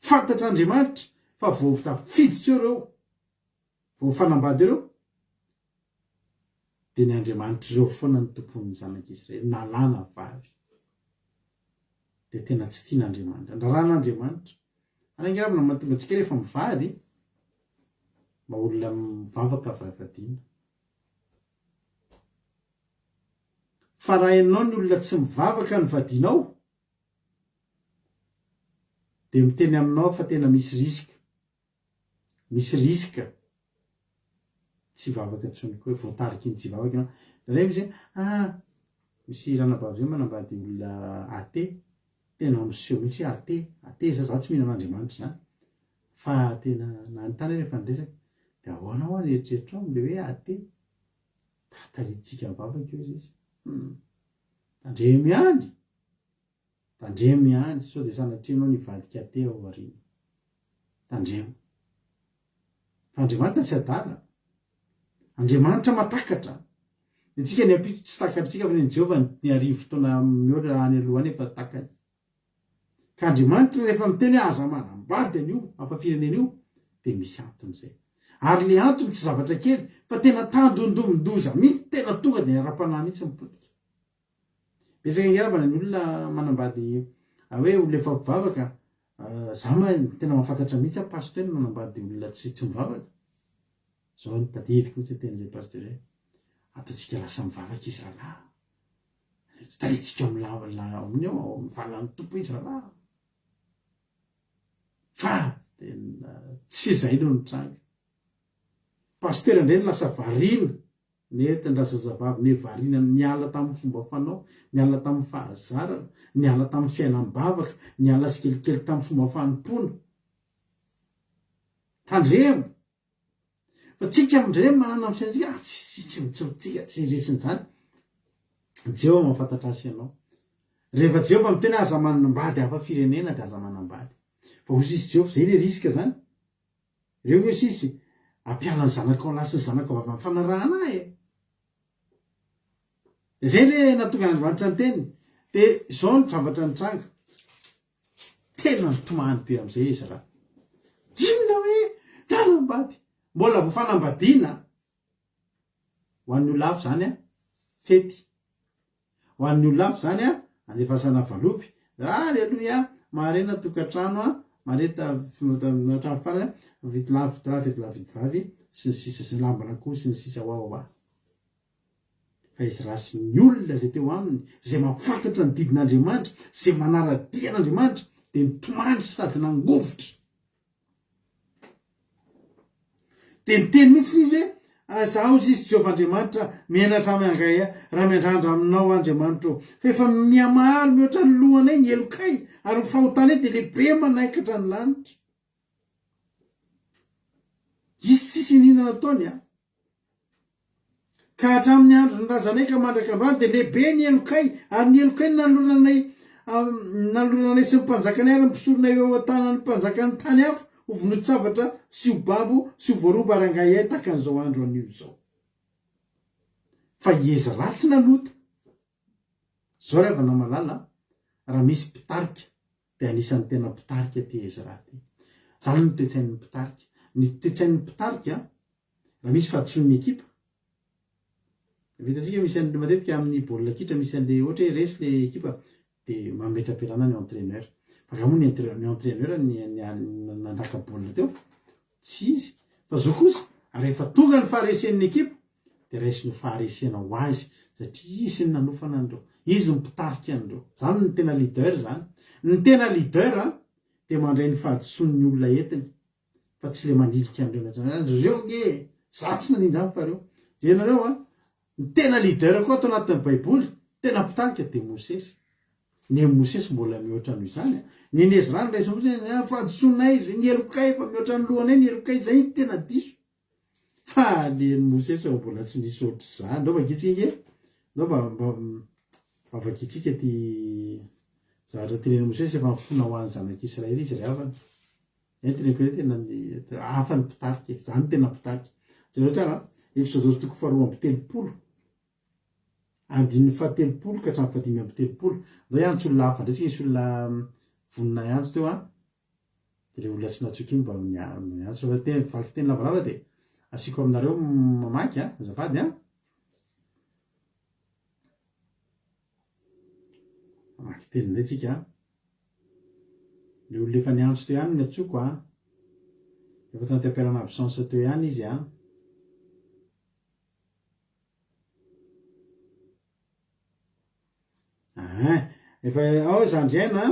fantatra Andriamanitra fa vao tafiditra eo reo vao fanambady ireo dia ny Andriamanitra ireo foana ny tompon'ny zanak'Israely nalàna vavy dia tena tsy tian'Andriamanitra andraran'Andriamanitra anangiravina mahatonga antsika rehefa mivady mba olona mivavaka vavadiana fa raha ianao ny olona tsy mivavaka ny vadianao dia miteny aminao fa tena misy risika tsy vavaka ntsony koa hoe voatarika iny tsy vavaka ianao ray misy misy ranabavy zay manambady olona athée tena miseho mihitsy athée za tsy mihinan'Andriamanitra zany fa tena nanontany rehefa nidresaka dia ahoana ho any eritreritra ao le hoe athée taritintsika mivavaka eo izy tandremy ihany sao dia sanatrianao nivadika athée ao aoriana tandremo fa Andriamanitra tsy adala Andriamanitra matakatra itsika ny ampito tsy takatritsika fa ny Jehovah ny arivo fotoana miora any alohany efa takany ka Andriamanitra rehefa miteny hoe aza manambady an'io afa-firenena io dia misy antony zay ary le antony tsy zavatra kely fa tena tandondomondoza mihitsy tena tonga dia ara-panahy mihitsy mipotika betsaka ngeravana ny olona manambady hoe olona efa mivavaka za tena mahafantatra mihitsy pasteur manambady olona tsy mivavaka zao ny tadidiko mihitsy ten'izay pasteur ataontsika lasa mivavaka izy rahalahy taritsika amin'ny ao mivalan'ny tompo izy rahalahy fa tena tsy izay no nitranga pasteur indray ny lasa variana nentin-drazazavavy ne variana niala tamin'ny fomba fanao niala tamin'ny fahazarana niala tamin'ny fiainam-bavaka niala sy kelikely tamin'ny fomba fanompona tandremo fa tsika amindreny manana amin'ny fiaintsika tsika tsy resiny zany Jehovah mahafantatra azy ianao rehefa Jehovah miteny aza manambady hafa-firenena dia aza manambady fa ozy izy Jehovah zay le risika zany ireo hoe sisy ampiala ny zanakao lasy ny zanakao avy amin'ny fanarahana zay le natonga Andriamanitra ny teny dia zao ny zavatra nitranga tena nitomany be amin'izay izy raha inona hoe nanambady mbola vo fanambadiana ho an'ny olona hafa zany fety ho an'ny olona hafa zany andefasana valopy aleloia marena tokantrano mareta trano farany vitylavy sy ny sisa sy ny lambana koa sy ny sisa hoahoa fa izy rasy ny olona zay teo aminy zay mahafantatra ny didin'Andriamanitra zay manaradian'Andriamanitra dia nitomandry sady nangovotra dia niteny mihitsy izy hoe zaho izy Jehovah Andriamanitra mianatra miangay raha miandrandra aminao Andriamanitra eo fa efa mihamahalo mihoatra ny lohanay ny elokay ary ny fahotanay dia lehibe manaikatra ny lanitra izy tsisy ninana ataony ka hatramin'ny andro ny razanay ka mandrakandroany dia lehibe ny elokay ary ny elokay nalonanay sy ny mpanjakanay ary mpisoronay eo an-tanany mpanjakany tany hafa ho vonotsavatra sy ho babo sy ho voaroba arangay ay takan'izao andro anio zao fa ieza ratsy nalota zao rehefa namalala raha misy mpitarika dia anisan'ny tena mpitarika ty izy raha ty zany ny toetsain'ny mpitarika ny toetsain'ny mpitarika raha misy fahadisoan'ny ekipa vitatsika misy an'le matetika amin'ny baolina kitra misy an'le ohatra hoe resy le ekipa dia mametraperana ny entraîneur fa raha moa ny entraîneur nandaka baolina teo tsy izy fa zao kosa rehefa tonga ny faharesen'ny ekipa dia raisy no faharesena ho azy satria izy ny nanofana andreo izy mipitarika andreo zany ny tena leader zany ny tena leader dia mandray ny fahadisoan'ny olona entiny fa tsy le manilika andreo reo nge za tsy nanindrany fa reo enareo ny tena leader koa atao anatin'ny baiboly tena mpitarika dia Mosesy ny Mosesy mbola mihoatra noho izany ny Ezra ny raisy fahadisoana izy ny elokay fa mihoatra ny lohanay ny elokay zay tena diso fa le Mosesy mbola tsy nisy ohatry zany ndao vakitsika ndao mba vakitsika ty zavatra tenen'ny Mosesy efa mifona ho an'ny zanak'Israely izy ry havana entiny koa tena hafa ny mpitarika zany tena mpitarika zay tsara Exodosy toko 4:30 andin'ny 7 ka hatramin'ny 7:30 zao ihany tsy olona hafa ndraitsika isy olona vonina ihany teo dia le olona tsy natsoky mba miantso fa teny vaky teny lavalava dia asiko aminareo mamaky azafady fiteny indray tsika le olona efa niantso teo ihany ny atsoko efa tany ampiarana absence teo ihany izy efa ao zandriaina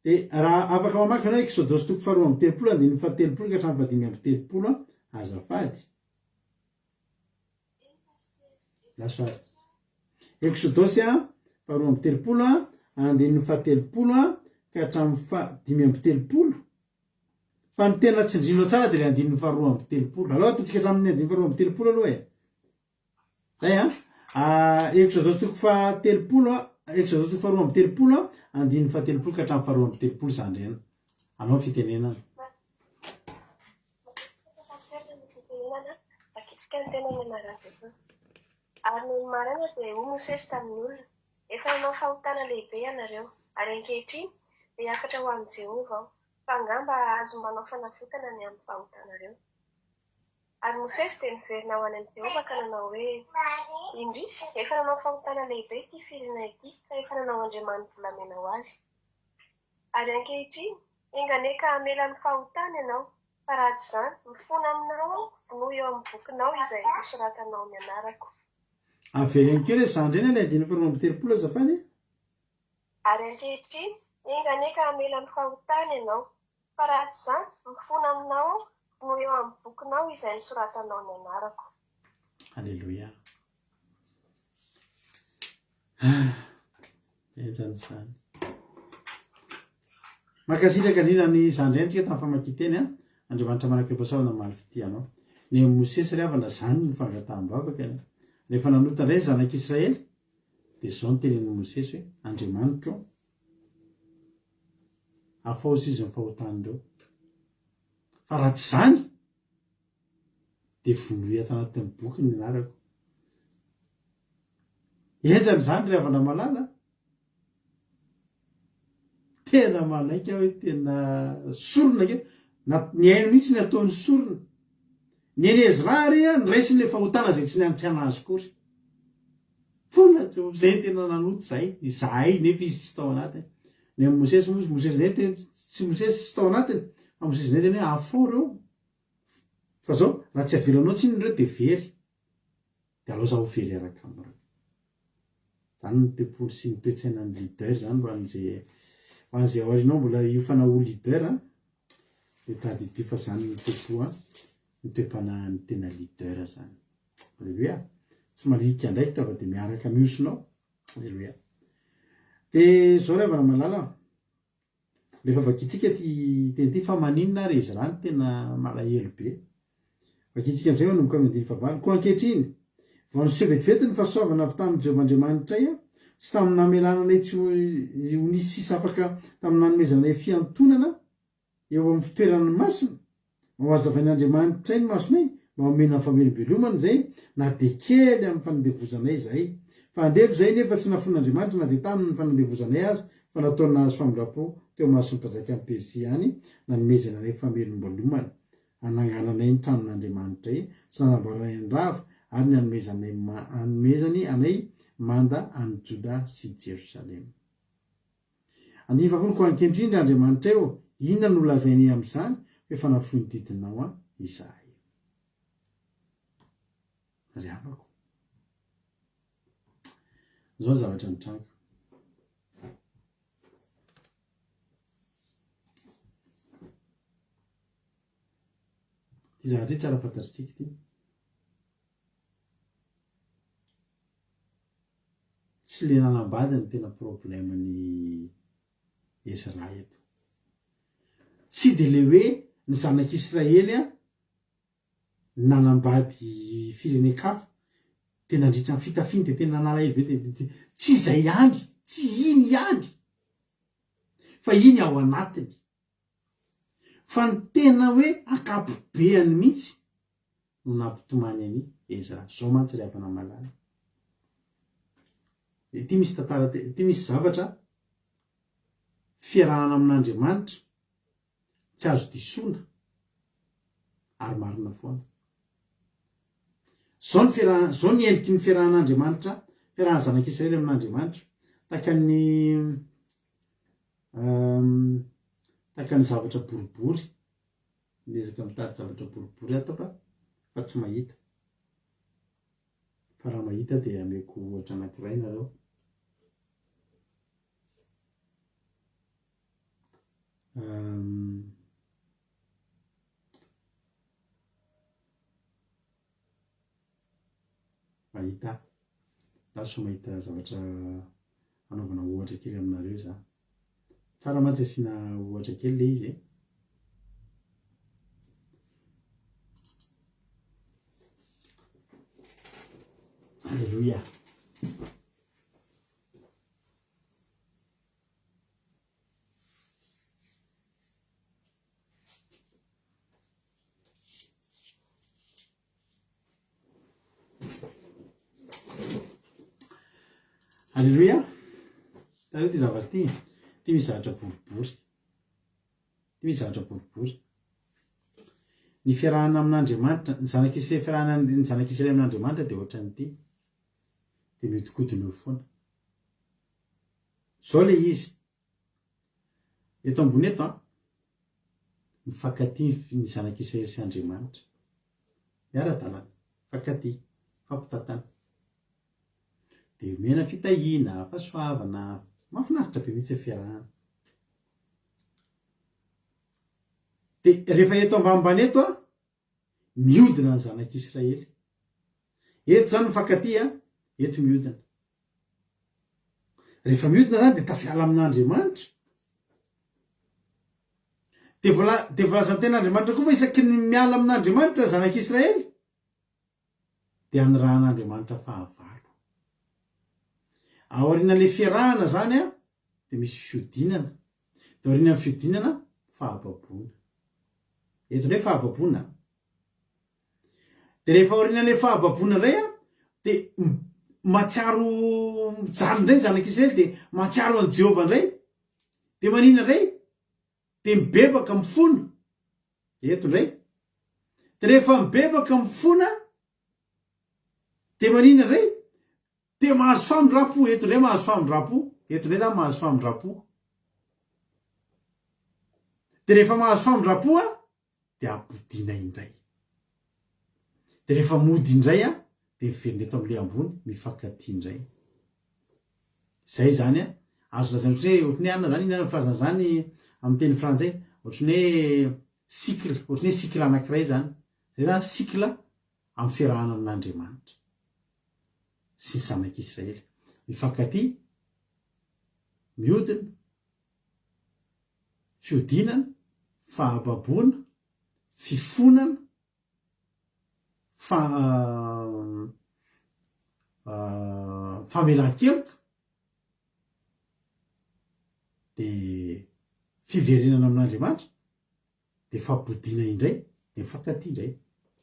de raha afaka mamaky anao exodosy toko faharoa amby telopolo andiny fahatelopolo ka hatramin'ny fahadimy amby telopolo azafady lasoary exodosy faharoa amby telopolo andiny fahatelopolo ka hatramin'ny fahadimy amby telopolo fa ny tena tsindrino tsara de le andiny faharoa amby telopolo aloha ataotsika hatramin'ny andiny faharoa amby telopolo aloha zay exodosy toko fahatelopolo exodosy toko faharoa amby telopolo andiny fahatelopolo ka hatramin'ny faharoa amby telopolo zandriana anao fitenenana akitsika ny tena menarany Jesosy ary ny marana dia ho Mosesy tamin'ny olona efa nanao fahotana lehibe ianareo ary ankehitriny dia hiakatra ho an'i Jehova aho fa angamba azo manao fanafotana ny amin'ny fahotanareo. Ary Mosesy dia niverina ho any amin'ny Jehova ka nanao hoe indrisy efa nanao fahotana lehibe ity firenena ity ka efa nanao Andriamanitra volamena ho azy. Ary ankehitriny enganeka hamela ny fahotana ianao fa raha tsy izany mifona aminao vonoa eo amin'ny bokinao izay nosoratanao ny anarako. avereny kely zandrena le andiny faharoa amby telopolo azafady Ary ankehitriny enganeka hamela ny fahotana ianao fa raha tsy izany mifona aminao vonoa eo amin'ny bokinao izay nosoratanao ny anarako. Alleluia. Ejany zany. Makasitraka indrindra ny zandriantsika tamin'ny famakiteny Andriamanitra manakireo pasaona maly fitianao. Ny Mosesy ravana zany ny fangataham-bavaka rehefa nanota indray zanak'Israely dia zao ny tenen'ny Mosesy hoe Andriamanitra afaozy izy ny fahotanireo. Fa raha tsy zany dia vonoa tanatin'ny boky ny anarako. Enjany zany ravana malala. Tena malaika hoe tena sorona ke ny aino mihitsy ny ataony sorona. Ny eny Ezra niraisiny le fahotana zay tsy niantriana azy kory. Fona zay tena nanoty zahay nefa izy tsy tao anatiny. Ny Mosesy zay tsy Mosesy tsy tao anatiny fa Mosesy zay tena hoe afao reo. Fa zao raha tsy avelanao tsiny reo dia very. Dia alao zaho very araka aminy. Zany ny tempolo sy ny toe-tsainan'ny leader zany ho an'izay aorinao mbola hiofana ho leader dia tady ity fa zany ny tempo ny toe-panahin'ny tena leader zany. Alleluia. Tsy malika ndraikitra fa dia miaraka miosonao. Alleluia. Dia zao ravana malala rehefa vakitsika ty fa maninona ary izy rany tena malahelo be. Vakitsika amin'izay manomboka amin'ny andiny fahavalo. Koa ankehitriny vao niseho vetivety ny fahasoavana avy tamin'ny Jehovah Andriamanitra sy tamin'ny namelananay tsy ho nisy sisa afaka tamin'ny nanomezanay fiantonana eo amin'ny fitoerany masina mba ho azavain'Andriamanitra ny masonay mba homena ny famelobelomany zay na dia kely amin'ny fanandevozanay zay. Fa andevo zay nefa tsy nafon'Andriamanitra na dia tamin'ny fanandevozanay azy fa nataony nahazo famindram-po teo mason'ny mpanjaka amin'ny Persia any nanomezana anay famelom-balomana hanangananay ny tranon'Andriamanitra sy nanamboaranay ny rava ary ny hanomezany anay manda any Joda sy Jerosalema. Andiny fahavalo koa ankehitriny Andriamanitra eo inona no lazainy amin'izany hoe fanafony didinao izahay. Ry havako. Zao zavatra nitranga. Ty zavatra tsara fantatritsika ity. Tsy le nanambady ny tena problemany Ezra eto. Tsy dia le hoe ny zanak'Israely nanambady firenen-kafa tena nandritra ny fitafiny dia tena nalahelo be tsy izay ihany, tsy iny ihany fa iny ao anatiny. Fa ny tena hoe akapobeany mihitsy no nampitomany any Ezra. Zao mantsy ry havana malala. Ity misy tantara, ity misy zavatra fiarahana amin'Andriamanitra tsy azo disoina ary marina foana. Zao ny endriky ny fiarahan'Andriamanitra, fiarahan'ny zanak'Israely amin'Andriamanitra tahaka ny tahaka ny zavatra boribory nezaka mitady zavatra boribory ato fa tsy mahita fa raha mahita dia ameko ohatra anankiray nareo mahita laso mahita zavatra anaovana ohatra kely aminareo za tsara mantsy asiana ohatra kely le izy Alléluia. Alléluia. Tara ty zavatra ty misy zavatra boribory. Ty misy zavatra boribory. Ny fiarahana amin'Andriamanitra, ny zanak'Israely fiarahana ny zanak'Israely amin'Andriamanitra dia ohatran'ity. Dia mihodinkodina eo foana. Zao le izy. Eto ambony eto mifankatia ny zanak'Israely sy Andriamanitra. Miara-dalàna, mifankatia, fampitantana. Dia mena fitahiana, fahasoavana, mahafinaritra be mihitsy fiarahana. Dia rehefa eto ambanimbany eto mihodina ny zanak'Israely. Eto zany mifankatia, eto mihodina. Rehefa mihodina zany dia tafiala amin'Andriamanitra. Dia voalaza ten'Andriamanitra koa fa isaky ny miala amin'Andriamanitra zanak'Israely dia anirahan'Andriamanitra fahavalo. Aorian'le fiarahana zany dia misy fiodinana. Dia aorian'ny fiodinana fahababoana. Eto ndray fahababoana. Dia rehefa aorian'le fahababoana indray dia mahatsiaro mijaly indray zanak'Israely dia mahatsiaro an' Jehovah indray. Dia manina indray dia mibebaka mifona. Eto indray. Dia rehefa mibebaka mifona dia manina indray dia mahazo famindram-po. Eto indray mahazo famindram-po. Eto indray zany mahazo famindram-po. Dia rehefa mahazo famindram-po dia ampodiana indray. Dia rehefa mody indray dia miverina eto amin'ilay ambony mifankatia indray. Zay zany azo lazana hoe ohatry ny anona zany inana filazana zany amin'ny teny frantsay ohatry ny hoe cycle, ohatry ny cycle anankiray zany. Zay zany cycle amin'ny fiarahana amin'Andriamanitra sy ny zanak'Israely. Mifankatia, mihodina, fiodinana, fahababoana, fifonana, famelan-keloka, dia fiverenana amin'Andriamanitra, dia fampodiana indray, dia mifankatia indray.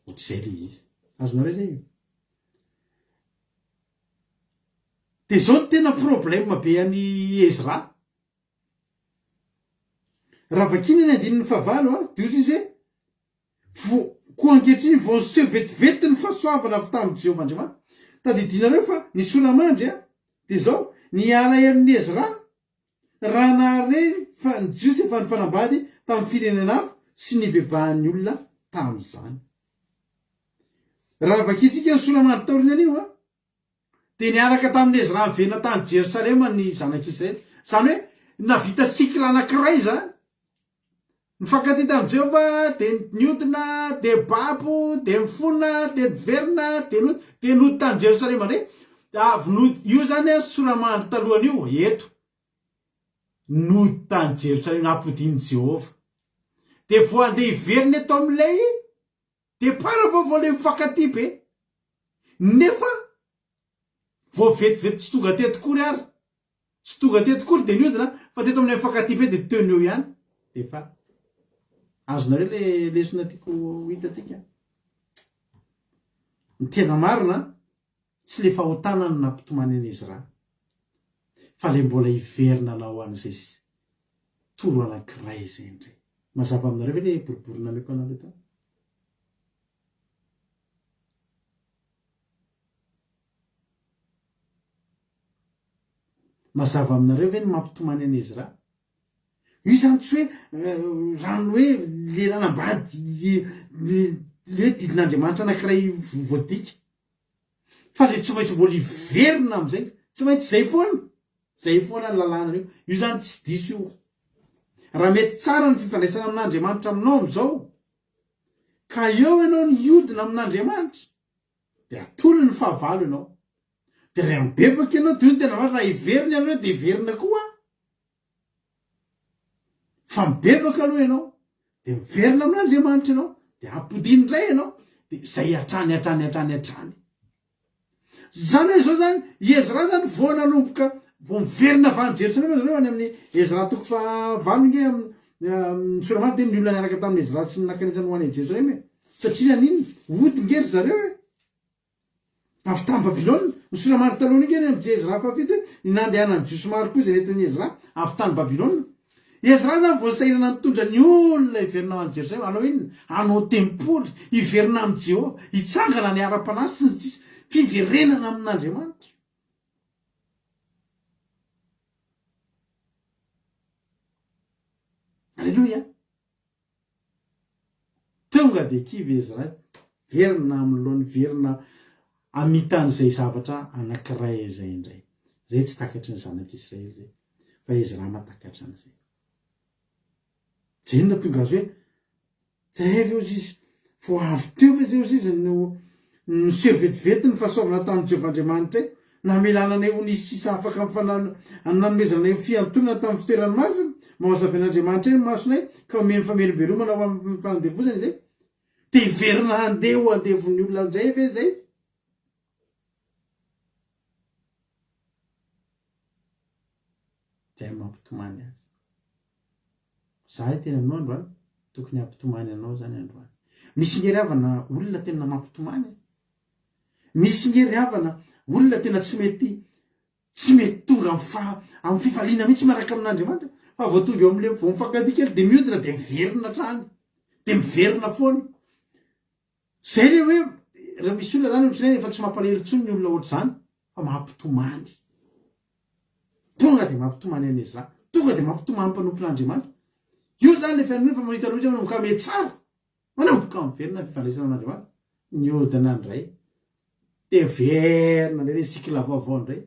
Ohatr'izay le izy. Azonareo zay io. Dia zao tena problème be an'i Ezra. Raha vakiny ny andininy fahavalo dia ozy izy hoe koa ankehitriny vao niseho vetivety ny fahasoavana avy tamin'i Jehovah Andriamanitra. Tadidinareo fa ny solamandry dia zao ny alaherin'i Ezra raha nahareny fa ny jiosy efa nifanambady tamin'ny firenena hafa sy nibebahan'ny olona tamin'izany. Raha vakintsika ny solamandry taoriana io dia niaraka tamin'ny Ezra miverina tany Jerosalema ny zanak'Israely. Zany hoe navita cycle anankiray zany. Mifankatia tamin'i Jehovah dia nihodina, dia babo, dia mifona, dia miverina, dia nody tany Jerosalema ndray. Io zany solamandry talohan'io eto. Nody tany Jerosalema nampodian'i Jehovah. Dia vao andeha hiverina eto amin'ilay dia para vao le mifankatia be. Nefa vao vetivety tsy tonga teto kory ary. Tsy tonga teto kory dia nihodina fa teto amin'ilay mifankatia be dia teny eo ihany. Dia fa azonareo le lesona tiako hitantsika. Ny tena marina tsy le fahotana no nampitomany an'i Ezra fa le mbola hiverina lao an'izay toro anankiray izay indray. Mazava aminareo ve le boribory nameko anareo tao? Mazava aminareo ve ny mampitomany an'i Ezra? io zany tsy hoe rano hoe le ranambady le hoe didin'andriamanitra anankiray voadika fa le tsy maintsy mbola iverina am'izay tsy maintsy zay foana ny lalàna io zany tsy diso io raha mety tsara ny fifandraisana amin'andriamanitra aminao am'izao ka eo ianao ny iodina amin'andriamanitra de atolo ny fahavalo ianao de ray mibebaka ianao toy ny tena va raha iverina ianao de iverina koa fa mibebaka aloha ianao de miverina amin'andriamanitra ianao de ampodiny indray ianao de zay atrany zany hoe zao zany Ezra zany vao nanomboka vao miverina avany Jerosalema zareo any amin'ny Ezra toko fahavalo nge soramany de ny olona niaraka tamin'ny Ezra sy nakanetsany ho any Jerosalema satria n'iny ody ngery zareo avy tamy Babilôna ny soramany taloha nge amin'ny Ezra fafito ny nandehanany Josomary koa zay nentin'ny Ezra avy tany Babilôna Ezra zany vao sairana nitondra ny olona iverinao any Jerosalema anao inona anao tempoly iverina amin'ny Jehova hitsangana ny ara-panasy sy ny tsisy fiverenana amin'Andriamanitra Alleluia tonga de kivy Ezra verina amin'loany verina amitan'izay zavatra anankiray izay indray zay tsy takatry ny zanak'Israely zay fa Ezra matakatra an'izay zay na tonga azy hoe zay veo izy vo avy teo fa zay izy no sevetivety ny fahasaovana tamin'ny Jehovah-Andriamanitra namelanana eo nisy sisa afaka nanomezana eo fiantonana tamin'ny fitoerany masina mahasaven'Andriamanitra eny masonay ka omeny famelobelomana ho amin'ny fanandevozany zay de iverina andevon'ny olona an'izay ve zay zay mampitomany azy zahay tena aminao androany tokony hampitomany anao zany androany misy ngery havana olona tena mampitomany misy ngery havana olona tena tsy mety tonga amin'ny fifaliana mihitsy maraka amin'Andriamanitra fa vao tonga eo am'le vao mifankadia kely de miodina de miverina trany de miverina foana zay le hoe raha misy olona zany ohatrany efa tsy mampalahelo tsony ny olona ohatr' zany fa mampitomany tonga de mampitomany any Ezra tonga de mampitomany mpanompon'Andriamanitra io zany le fianonana fa manita loatra manomboka ame tsara manomboka miverina fifandraisana amin'Andriamanitra niodina andray de verina le sikla vaovao indray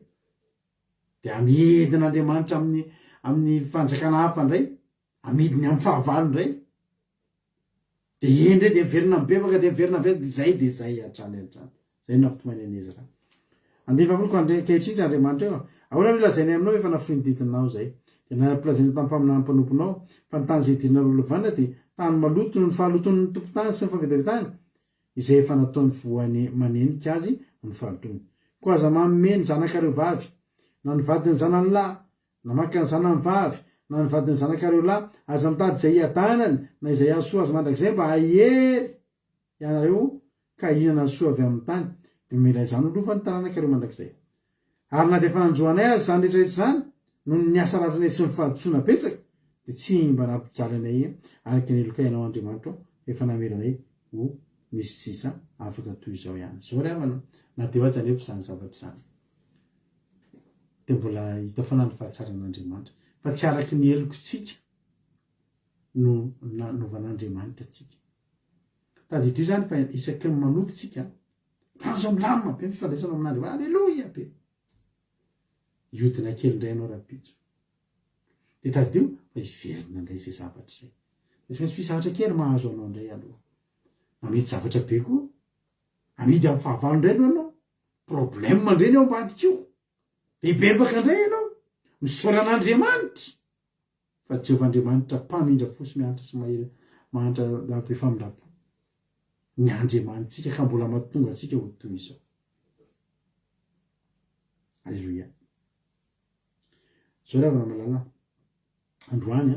de amidin'Andriamanitra amin'ny fanjakana hafa indray amidiny amin'ny fahavalo indray de indray de miverina mibebaka de miverina de zay atrany zay nampitomany any Ezra andiny fafoloko ankehitrindra Andriamanitra eo ahoana no ilazainy aminao efa nafoiny didinao zay de nampilazainy tamin'ny mpaminany mpanomponao fa ny tany zay dinareo lovana de tany maloto no ny fahaloton'ny tompotany sy ny fahavetavetany izay efa nataony voany manenika azy ny fahalotony ko aza manome ny zanakareo vavy na ny vadiny zanany lahy na maka ny zanany vavy na ny vadiny zanakareo lahy aza mitady zay iadanany na izay azo azy mandrakizay mba hahery ianareo ka ihinana ny soa avy amin'ny tany de mila izany olova ny taranakareo mandrakizay ary na de efa nanjoanay azy zany rehetrarehetra zany no ny asa ratsinay sy mifaditsoana betsaka de tsy mba nampijaly anay araky ny lokainao Andriamanitra efa nameranay ho misy sisa afaka toy izao ihany zao ry havana na de ohatrany efa zany zavatra zany de mbola hita foana ny fahatsaran'Andriamanitra fa tsy araky ny helokotsika no nanovan'Andriamanitra tsika tadito io zany fa isaky ny manototsika azo milamina be fifandraisana amin'Andriamanitra alleluia be iodina kely indray anao rapitso de tadito fa iverina indray zay zavatra zay de tsy maintsy fisavatra kely mahazo anao indray aloha amety zavatra be koa amidy amin'ny fahavalo indray aloha anao problème indray ao ambadika io de ibebaka indray ianao misoran'Andriamanitra fa Jehovah-Andriamanitra mpamindra fosy mianatra sy mahantra be famindrapo ny Andriamanitsika ka mbola mahatonga atsika ho toy izao alleluia zao ravana malala androany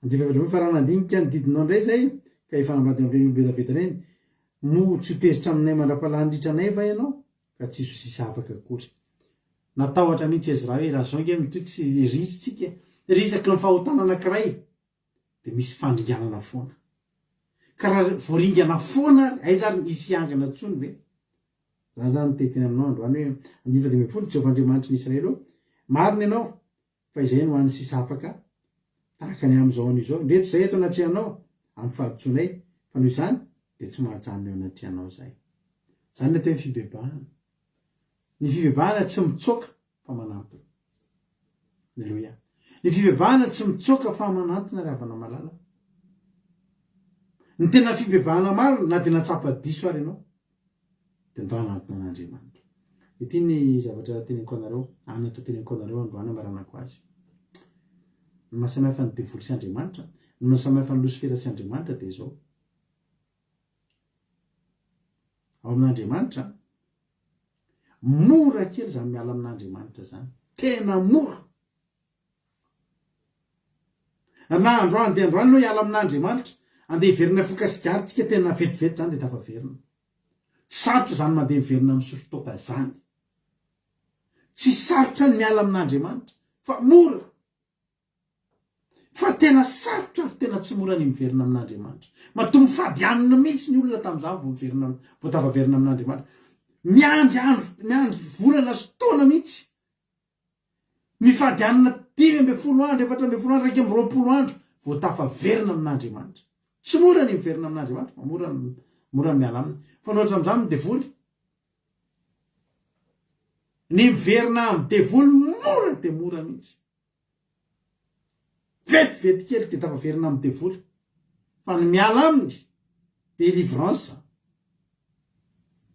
andefavelo fa raha nandinika ny didinao indray zay ka efa nambady amin'ireny olom-betavetana reny no tsy hotezitra aminay mandra-pahalanindritra anay va ianao ka tsy iso sisa afaka akory natahotra mihitsy Ezra hoe raha zao nge mitoky ritsika ritsaky ny fahotana anankiray de misy fandringanana foana ka raha voaringana foana aizary isy angana tsony ve za zany teteny aminao androany hoe andifa de mipolo Jehovah-Andriamanitra ny Israely eo marina ianao fa izay no any sisa afaka tahaka ny am'izao an'izao ndreto zay eto anatrehanao amin'ny fahadotsonay fa noho izany de tsy mahatsanona eo anatrehanao zay zany natao hoe fibebahana ny fibebahana tsy mitsoka fa manantona alleloia ny fibebahana tsy mitsoka fa manantona ry havana malala ny tena fibebahana maro na de natsapa-diso ary ianao de ndao anantona an'Andriamanitra ity ny zavatra teneniko anareo anatra teneniko anareo androany maranako azy ny mahasamihafa ny devoly sy Andriamanitra ny mahasamihafa ny losifera sy Andriamanitra de zao ao amin'Andriamanitra mora kely zany miala amin'Andriamanitra zany tena mora na androany de androany aloha hiala amin'Andriamanitra andeha hiverina fokasigary tsika tena vetivety zany de tafaverina tsy sarotra zany mandeha miverina amin'ny sosotoka zany tsy sarotra ny miala amin'Andriamanitra fa mora fa tena sarotra ary tena tsy mora ny miverina amin'Andriamanitra matombo fadianina mihitsy ny olona tam'izany vo tafaverina amin'Andriamanitra miandry volana sy taona mihitsy mifadianina 5 andro 4 andro 20 andro vo tafaverina amin'Andriamanitra tsy mora ny miverina amin'Andriamanitra mora miala aminy fa nohatra am'izany devoly ny miverina amin'ny devoly mora de mora mihitsy vetivety kely de tafaverina amin'ny devoly fa ny miala aminy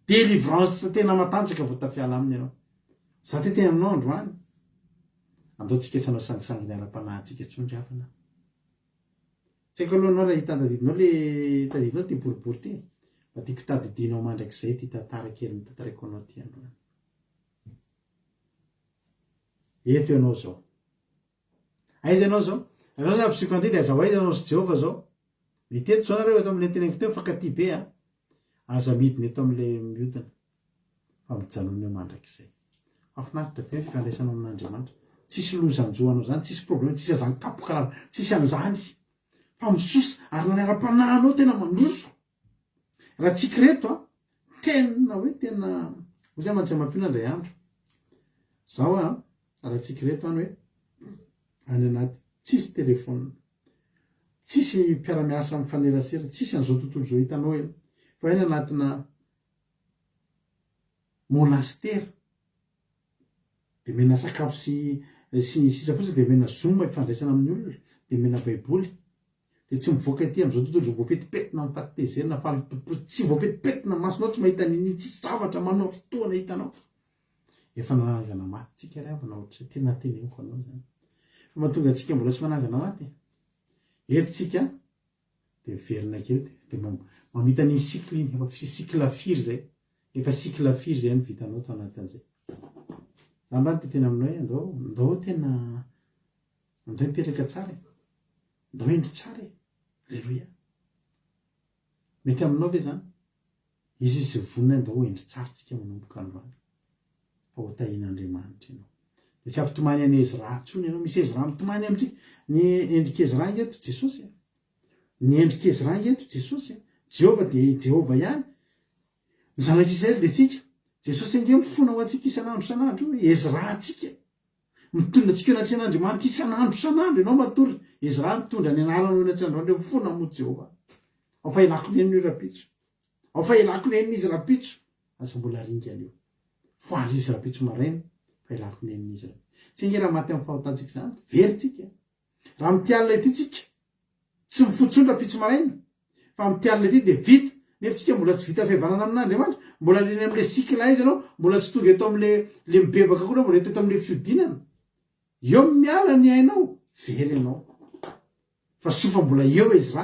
délivrance tena matanjaka vo tafiala aminy ianao za te tena aminao androany andao tsika tsy anao sangisangy ny ara-panahintsika tsony havana tsy haiko aloha anao raha hitadidinao le tadidinao ty boribory ty fa tiako tadidinao mandrak'izay ty tantara kely mitantarako anao ty androany eto ianao zao aiza ianao zao anao zay ampisiko anty de azaho aiza anao sy Jehova zao mety eto zao nareo eto am'le teneniko teo fankaty be aza midiny eto am'le miodina fa mijanona eo mandrak'izay mahafinaritra be fifandraisana amin'Andriamanitra tsisy lozanjoanao zany tsisy problème tsisy azany kapokalava tsisy an'izany fa misosa ary na ara-panahinao tena mandroso raha tsika reto tena hoe tena ho zay mantsy mampina indray andro zao raha tsika reto any hoe any anaty tsisy telefona tsisy mpiara-miasa mifanerasera tsisy an'izao tontolo zao hitanao eny fa eny anatina monastera de mena sakafo sy sisa fotsiny de mena zoma ifandraisana amin'ny olona de mena baiboly de tsy mivoaka ety am'izao tontolo zao voapetipetina amin'ny fatitezerina fa tsy voapetipetina masonao tsy mahita nini tsy zavatra manao fotoana hitanao efa nanangana maty tsika ry avana ohatra tena teneniko anao zany fa mahatonga atsika mbola tsy manangana maty eto tsika de verina kely de mamita ny cycle iny efa cycle firy zay efa cycle firy zay ny vitanao to anatin'izay zany de tena aminao andao tena andao hipetraka tsara andao endry tsara alleluia mety aminao ve zany izy izy vonina andao endry tsara tsika manomboka androany fa ho tahin'Andriamanitra ianao de tsy ampitomany any Ezra tsony ianao misy Ezra mitomany amitsika ny endrika Ezra eto Jesosy ny endrika Ezra eto Jesosy Jehova de Jehova ihany ny zanak'Israely de tsika Jesosy ange mifona ho antsika isan'andro Ezra atsika mitondra atsika anatrehan'Andriamanitra isan'andro ianao matory Ezra mitondra ny anarana anatrehan'Andriamanitra mifona mo Jehova ao fa ilako neniny rapitso ao fa ilako neniny izy rapitso aza mbola ringany io fo azy izy rapitso maraina fa ilako neniny izy tsy nge raha maty amin'ny fahotantsika zany veritsika raha mitialina ity tsika tsy mifotsony rapitso maraina fa mitialina ity de vita nefa tsika mbola tsy vita fihavanana amin'Andriamanitra mbola leny am'le cycle izy anao mbola tsy tonga eto am'le mibebaka koa mbola eto am'le fiodinana eo miala ny ainao very ianao fa sofa mbola eo Ezra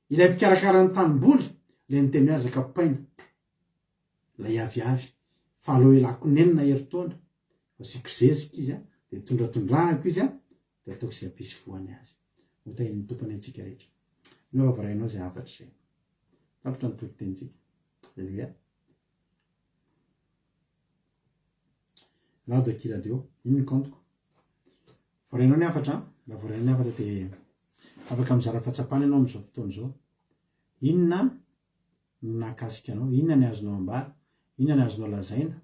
ilay mpikarakara ny tanimboly le niteny miazaka paina lay aviavy fa aleo ilako nenina heritaona fa siko zezika izy de tondratondrahako izy de ataoko zay ampisy voany azy ho tahin'ny tompony antsika rehetra no avarainao zay afatra zay tapitra ny torotentsika alleluia radio kiradio iny ny kantoko voarainao ny afatra raha voarainao ny afatra de afaka mizara fahatsapana ianao am'izao fotoana zao inona no nakasika anao inona ny azonao ambara inona ny azonao lazaina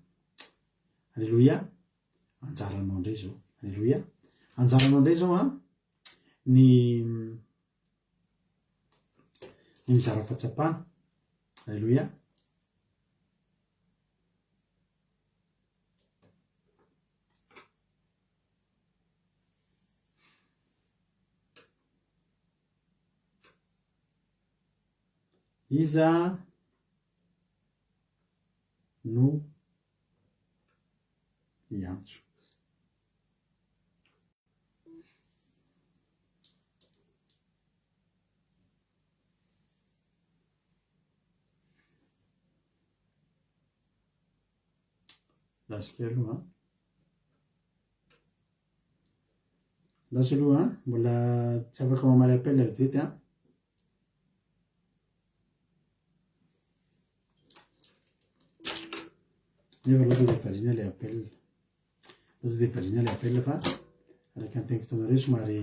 alleluia anjaranao indray zao alleluia anjaranao indray zao ny mizara fahatsapana. Alleluia. Iza no iantso. Lasika aloha lasa aloha mbola tsy afaka mamaly appel eritety a. Nefa loatra de variana le appel, loatra de variana le appel fa araka ny tegna fotoanareo somary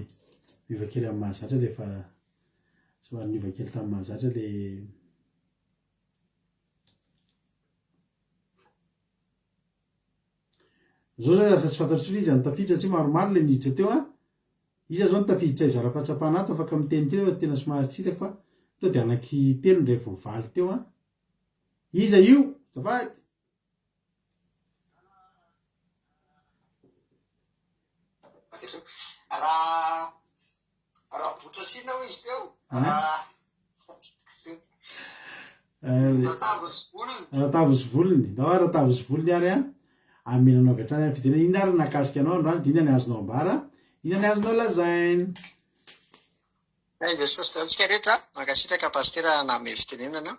mivakely amin'ny mahazatra lefa somary nivakely tamin'ny mahazatra le zao zay asa tsy fantatro izy nitafiditra satria maromaro le niditra teo a. Iza zao nitafiditra izara fahatsapana ato afaka miteny kely fa tena somary tsy hitako fa to de anaky telo ndray voavaly teo a. Iza io zafady raha botra sina ho izy teo ratavo sy volony nao ratavo sy volony ary a amenanao avy hatrany fidena ina ary nakasika anao androany de ina ny azonao ambara ina ny azonao lazainy. Tsika rehetra makasitraka pastera name fitenenana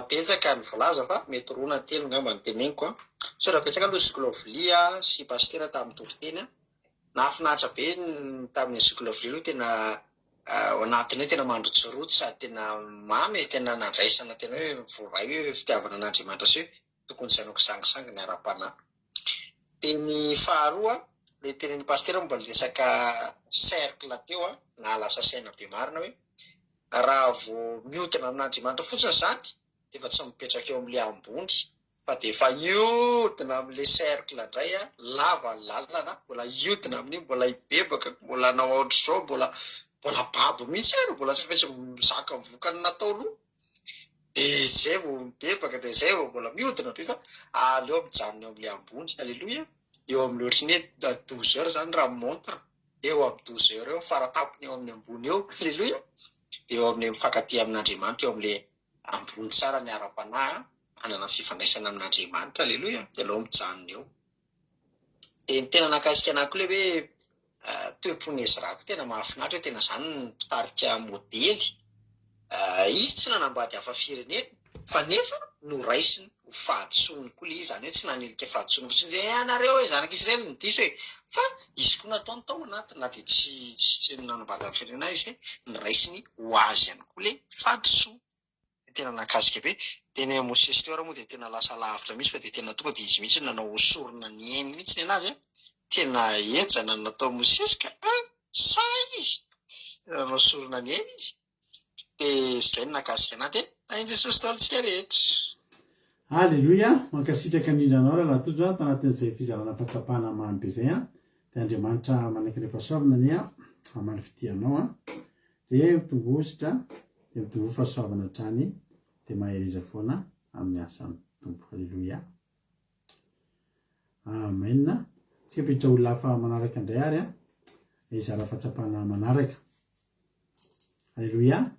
betsaka ny volaza fa mety rona telo ngamba ny teneniko a. So raha betsaka aloha zyclovilia sy pastera tamin'ny tompoteny a nahafinaritra be tamin'ny zyclovilia aloha tena ao anatiny hoe tena mandrotsorotsy sady tena mamy tena nandraisana tena hoe voray hoe fitiavana an'Andriamanitra sy hoe tokony sanoko sangisangy ny ara-panahy. De ny faharoa le tenen'ny pastera mbola resaka cercle teo a na lasa saina be marina hoe raha vo mihodina amin'Andriamanitra fotsiny zany de efa tsy mipetraka eo am'le ambony fa de efa ihodina am'le cercle indray a lava ny lalana mbola ihodina amin'io mbola ibebaka mbola nao ohatr'izao mbola babo mihitsy ary mbola tsy maintsy mizaka mivokany natao aloha de zay vo mibebaka de zay vo mbola mihodina be fa aleo mijanona eo am'le ambony. Alleluia. Eo am'le ohatriny hoe 12 heures zany raha montre eo amin'ny 12 heures eo faratapony eo amin'ny ambony eo. Alleluia. Eo amin'ny mifankatia amin'Andriamanitra eo am'le ambony tsara ny ara-panahy anana fifandraisana amin'Andriamanitra. Alleluia. De aleo mijanona eo. De ny tena nakasika anahy koa le hoe toepony Ezrako tena mahafinaritra hoe tena zany ny mpitarika modely. Izy tsy nanambady hafa firenena fa nefa noraisiny ho fahatsoniny koa le izy zany hoe tsy nanilika fahatsoniny fotsiny anareo hoe zanak'Israely ny diso hoe fa izy koa nataony tao anatiny na de tsy nanambady hafa firenena izy noraisiny ho azy ihany koa le fahatsony. Tena nakasika be. Teny Mosesy teo raha moa de tena lasa lavitra mihitsy fa de tena tonga de izy mihitsy nanao osorona ny eny mihitsy ny anazy a. Tena ejana natao Mosesy ka sa izy nanao osorona ny eny izy. De zay no nakasika anahy de na Jesosy taolontsika rehetra. Alleluia. Mankasitraka indrindra anao raha latodra tanatin'izay fizarana fahatsapana mamy be zay a. De Andriamanitra manaiky ny fahasoavana ny a amaly fitianao a de mitombositra de mitombo fahasoavana hatrany de maheriza foana amin'ny asan'ny tompo. Alleluia. Amen. Tsika piditra olona hafa manaraka indray ary a izara fahatsapana manaraka. Alleluia.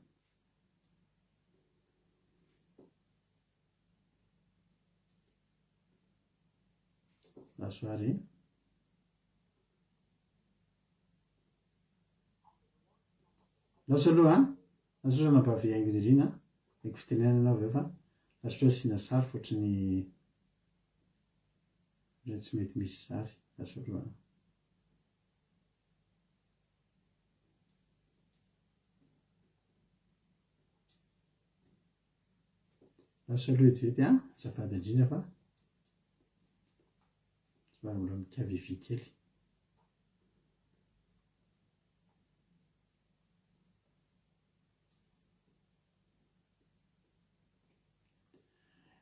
Lasoary laso aloha laso nabavy aingo ririna eko fitenenana anao avy eo fa laso asina sary fotriny zay tsy mety misy sary. Laso aloha laso aloha ejety a zafady indrindra fa somary mbola mikavivy kely.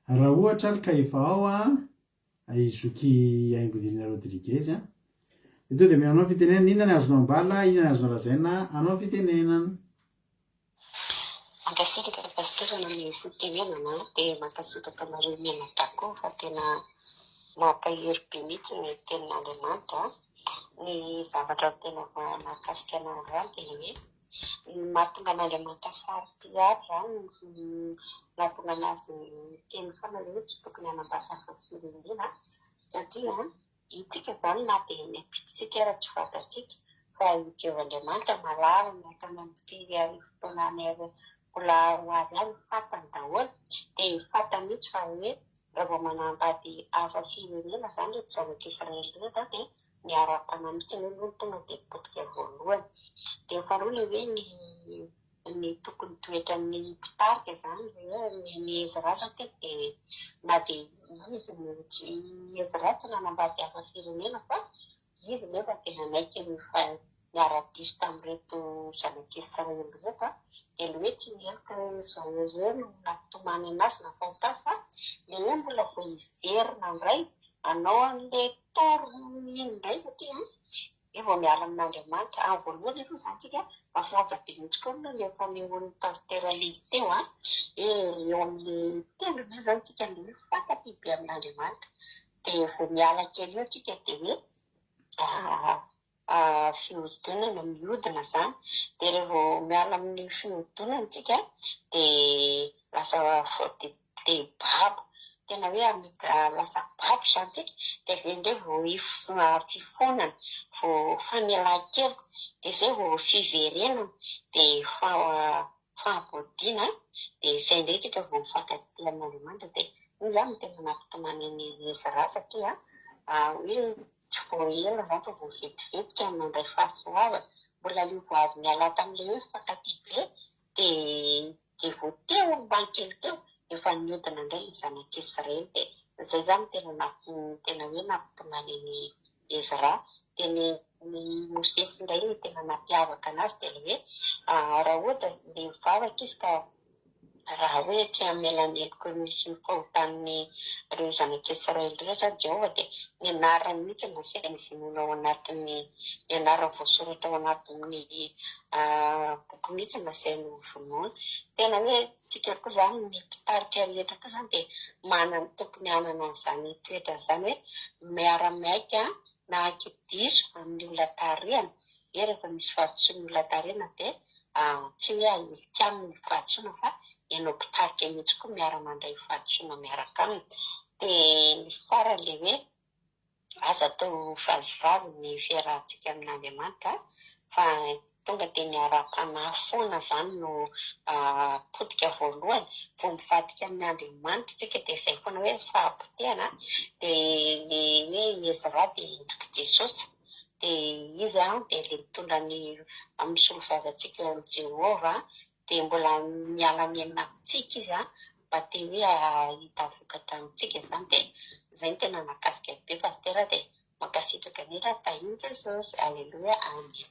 Raha ohatra ka efa ao a izoky aingo dirina Rodriguez a to dia mianao fitenenana inona ny azonao ambala inona ny azonao lazaina anao fitenenana mankasitraka pastorana ny fitenenana dia mankasitraka nareo mianatako fa tena mampahery be mihitsy ny tenin'Andriamanitra ny zavatra tena mahakasika anazy dia hoe mahatonga an'Andriamanitra saroty aby zany nahatonga anazy teny foana hoe tsy tokony hanambady firenena satria itsika zany na dia ny apitsika raha tsy fantatsika fa Jehovahandriamanitra malala miakana amin'ity fotoana any mbola ho azy any fantany daholo dia fantany mihitsy fa hoe raha vao manambady hafa firenena zany reto zanak'Israely reto dia miara-panahy mihitsy ny tonga dia potika voalohany dia faharoa le hoe ny tokony toetra ny mpitarika zany ny Ezra zao dia na dia izy Ezra tsy nanambady hafa firenena fa izy nefa tena naiky rehefa niara-diso tamin'ireto zanak'Israely reto dia le hoe tsy nielika zareo no nampitomany anazy na fahotany fa le hoe mbola vao hiverina indray anao an'ilay torony indray satria vao miala amin'Andriamanitra amin'ny voalohany aloha zany tsika mahafinaritra be mihitsy koa aloha le fanehoan'ny pasteur Alice teo eo amin'ny tendrony zany tsika le hoe fantaty be amin'Andriamanitra dia vao miala kely eo tsika dia hoe fihodinana mihodina zany dia rehefa vao miala amin'ny fihodinana tsika dia lasa dia babo tena hoe lasa babo zany tsika dia avy indray vao fifonana vao famelan-keloka dia izay vao fiverenana dia fahabodiana dia izay indray tsika vao mifankaty amin'Andriamanitra dia iny zany tena nampitomany ny Ezra satria hoe tsy vao ela zany fa vao vetivetika nandray fahasoavana mbola io vao avy niala tamin'ilay hoe mifankaty be dia vao teo ambany kely teo efa nihodina indray ny zanak'Israely dia izay zany tena hoe nampitomany ny Ezra dia ny Mosesy indray ny tena nampiavaka anazy dia le hoe raha ohatra le mivavaka izy ka raha hoe tsy hamelaneloko misy fahotan'ny ireo zanak'Israely ireo zany Jehova dia ny anarany mihitsy no asainy vonoina ao anatin'ny ny anarany voasoratra ao anatin'ny boky mihitsy no asainy vonoina tena hoe tsika koa zany ny mpitarika rehetra koa zany dia tokony hanana an'izany toetra zany hoe miara-miaika na ankidiso amin'ny olona tarehana rehefa misy fahadisoana olona tarehana dia tsy hoe ahilika amin'ny fahadisoana fa ianao mpitarika mihitsy koa miara-mandray fahadisoana miaraka aminy dia ny farany le hoe aza atao vazivazy ny fiarahantsika amin'Andriamanitra fa tonga dia ny ara-panahy foana zany no potika voalohany vao mivadika amin'ny Andriamanitra tsika dia izay foana hoe fahabotehana dia le hoe Ezra dia endrika Jesosy dia izy dia le mitondra ny amin'ny solovazantsika amin'ny Jehova dia mbola miala miaina amintsika izy mba te hoe hahita vokatra amintsika zany dia izay no tena nakasika be pasteur dia mankasitraka indrindra tahiny Jesosy aleloia amen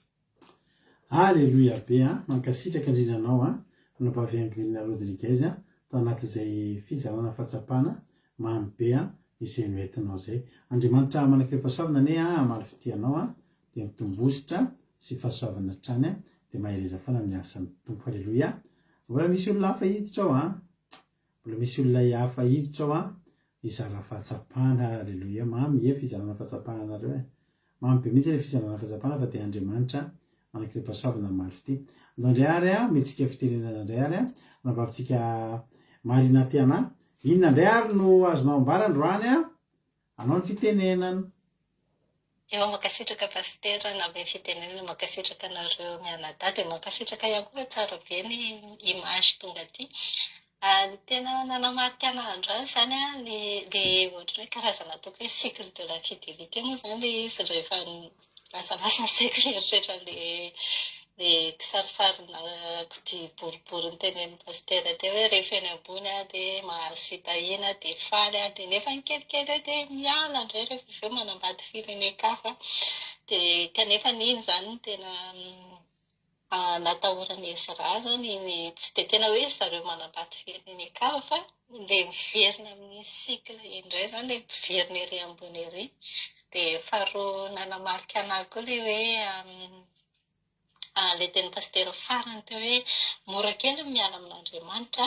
aleloia be mankasitraka indrindra anao nampaviangelina Rodriguez tao anatin'izay fizarana fahatsapana mamy be izay noentinao zay Andriamanitra manakrepasoavana ane amaly fitianao dia mitombositra sy fahasoavana trany dia mahereza foana amin'ny asan'ny tompo aleloia mbola misy olona hafa hiditra ao mbola misy olona hafa hiditra ao izara fahatsapana aleloia mamy fizarana fahatsapana reo mamy be mihitsy le fizarana fahatsapana fa dia Andriamanitra manakrepasoavana amaly fity andray ary metsika fitenenana andray ary nambavitsika marina tiana inona ndray ary no azonao ambara androany anao ny fitenenana eo makasitraka pasteur nave fitenenana makasitraka anareo mianadahy dia makasitraka ihany koa tsara be ny image tonga aty ny tena nanamatiana androany zany le ohatra hoe karazana ataoko hoe cycle de la fidélité moa zany le izy rehefa lasalasa saiko mieritreritra le kisarisarina kody boribory ny tenen'ny pasteur teo hoe rehefa eny ambony dia mahazo fitahina dia faly dia nefa ny kelikely dia miala indray rehefa avy eo manambady firenekafa dia kanefa n'iny zany tena natahorany Ezra zany tsy dia tena hoe zareo manambaty firy mikava fa le miverina amin'ny sikla indray zany le miverina ery ambony ery. Dia faharoa nanamarika anahy koa le hoe le teny pastera farany teo hoe mora kely miala amin'Andriamanitra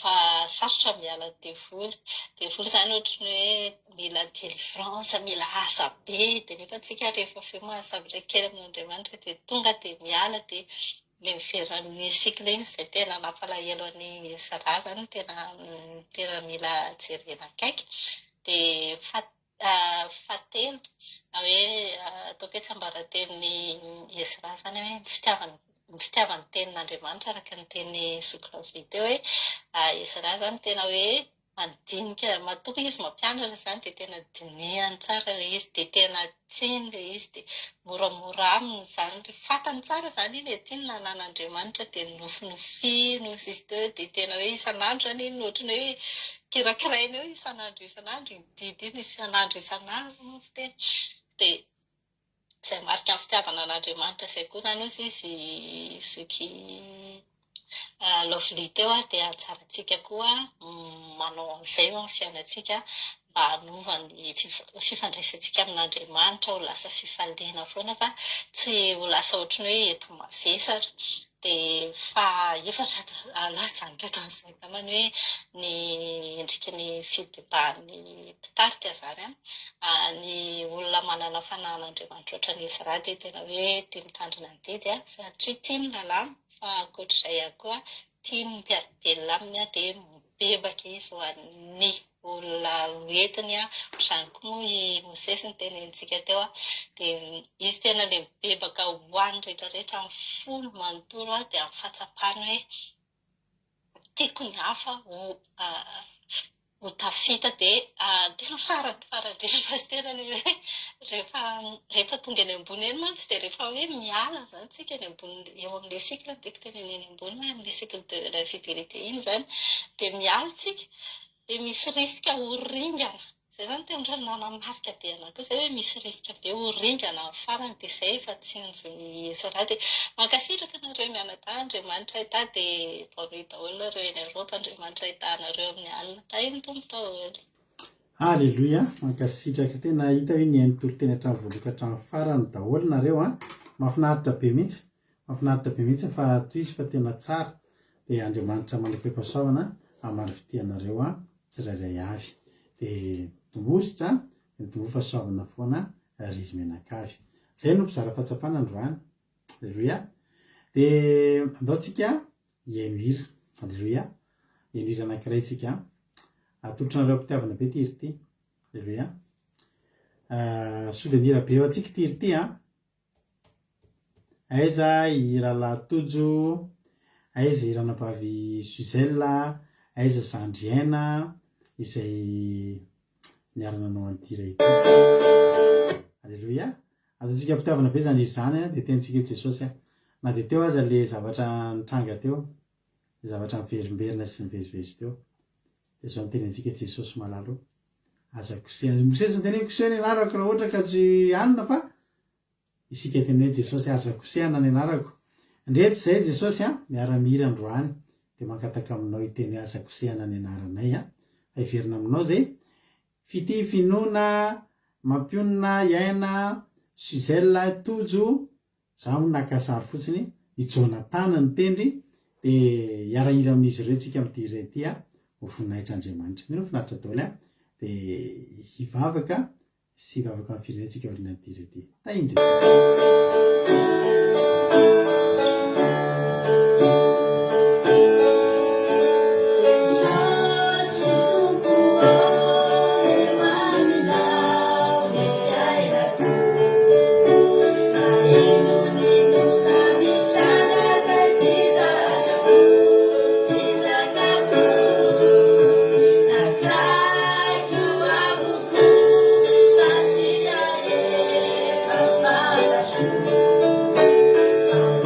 fa sarotra miala devoly. Devoly zany ohatrany hoe mila délivrance, mila asa be, dia nefa antsika rehefa feo mahasavatra kely amin'Andriamanitra dia tonga dia miala dia le miverina amin'ny sikla iny izay tena nampalahelo any Ezra zany tena mila jerena akaiky. Dia fahatelo na hoe ataoko hoe tsiambarateny Ezra zany hoe ny fitiavany tenin'Andriamanitra araka ny teny Sokravy teo hoe Ezra zany tena hoe mandinika matoa izy mampianatra zany dia tena dinihany tsara ilay izy dia tena tiany ilay izy dia moramora aminy zany fantany tsara zany iny tiany nanan'Andriamanitra dia nofinofino sy izy teo dia tena hoe isan'andro zany iny ohatrany hoe kirakiraina eo isan'andro didy iny isan'andro tena dia izay marika ny fitiavana an'Andriamanitra izay koa zany ozy izy soky lovely teo dia antsarantsika koa manao an'izay eo amin'ny fiainantsika mba hanova ny fifandraisantsika amin'Andriamanitra ho lasa fifaliana foana fa tsy ho lasa ohatrany hoe eto mavesatra. Dia fahaefatra lajanika eto amin'izay angambany hoe ny endriky ny fibebahan'ny mpitarika zany ny olona manana fanahin'Andriamanitra ohatran'ny Ezra dia tena hoe tia mitandrina ny didy satria tia ny lalàna fa ankoatr'izay ihany koa tia ny mpiaribelona aminy dia mibebaka izy ho an'ny olona hoentiny ohatr'izany koa moa i Mosesy ny tenenintsika teo dia izy tena le mibebaka ho an'ny rehetrarehetra amin'ny folo manontolo dia amin'ny fahatsapany hoe tiako ny hafa ho tafita dia tena farany rehefa rehefa tonga any ambony eny mantsy dia rehefa hoe miala zany tsika any ambony eo amin'ilay sikla tiako teneny any ambony amin'ilay sikla de la fidelité iny zany dia miala tsika dia misy risika ho ringana. Izay zany tena nanamarika be anahy koa izay hoe misy risika be ho ringana amin'ny farany dia izay efa tsy anjon'ny Ezra dia mankasitraka nareo mianadahy Andriamanitra ahita dia taonay daholo nareo eny Eropa Andriamanitra ahitanareo amin'ny alina tahiny tompo daholo. Alleloia, mankasitraka tena hita hoe ny hainy toroteny hatramin'ny voaloka hatramin'ny farany daholo nareo mahafinaritra be mihitsy fa toy izy fa tena tsara dia Andriamanitra mandrapem-pahasoavana amary fitianareo tsirairay avy dia tombositra ny tombo fahasoavana foana rizy menakavy. Izay no mpizara fahatsapana androany. Alleloia. Dia andaontsika hiaino alleloia, hiaino hira anankiray tsika atolotrareo mpitiavana be ty ry ty. Alleloia. Souvenir be eo antsika ty ry ty aiza hira latojo, aiza hiranabavy Suzella, aiza Sandriana izay niara-nanao an'ity ity. Alleloia. Ataontsika mpitiavana be zany iry zany dia tenitsika Jesosy na dia teo aza le zavatra nitranga teo, zavatra miverimberina sy nivezivezy teo dia zao nitenentsika Jesosy malalo aza kosehana. Mosesy ny teny hoe kosehana ianarako raha ohatra ka tsy anina fa isika teny hoe Jesosy aza kosehana ny anarako. Ndreto izay Jesosy miara-mihira androany dia mankataka aminao iteny hoe aza kosehana ny anaranay iverina aminao zay finoana mampionina iaina Suzella tojo za nakasary fotsiny i Jonathan ny tendry dia hiara-hira amin'izy ireo tsika amin'ity hira ity ho voninahitran'Andriamanitra. Mino finaritra daholo dia hivavaka sy hivavaka amin'ny firenentsika oriana an'ity hira ity. Tahiny Thank you.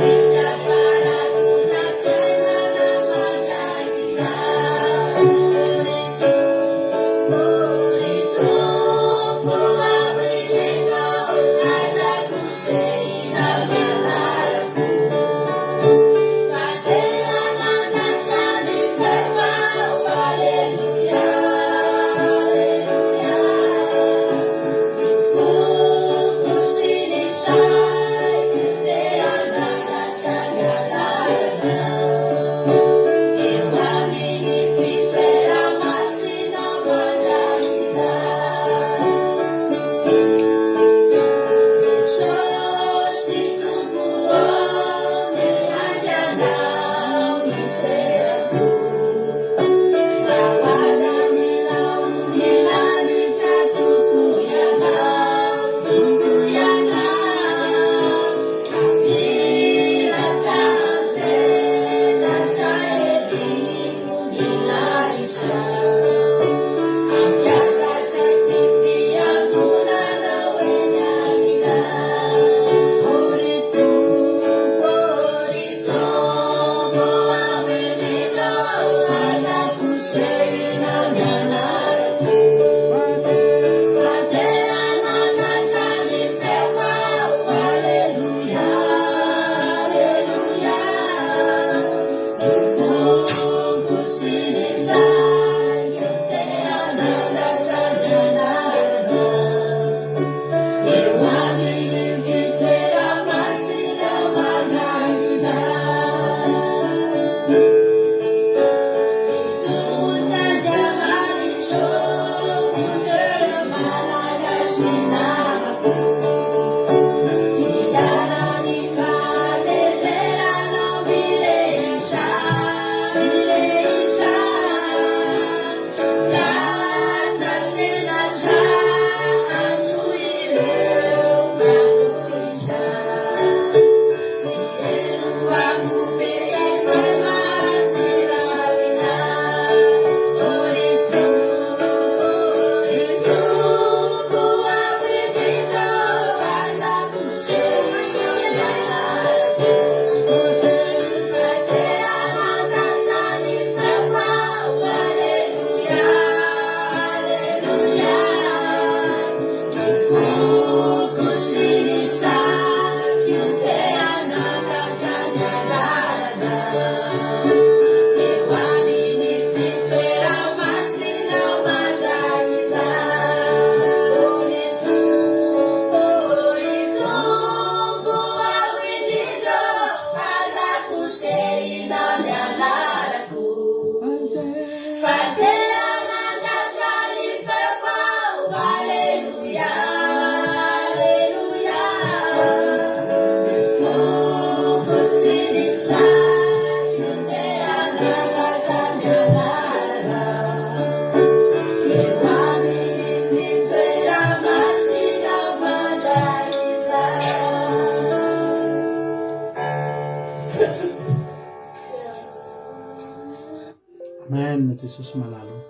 Amen Jesosy malalo.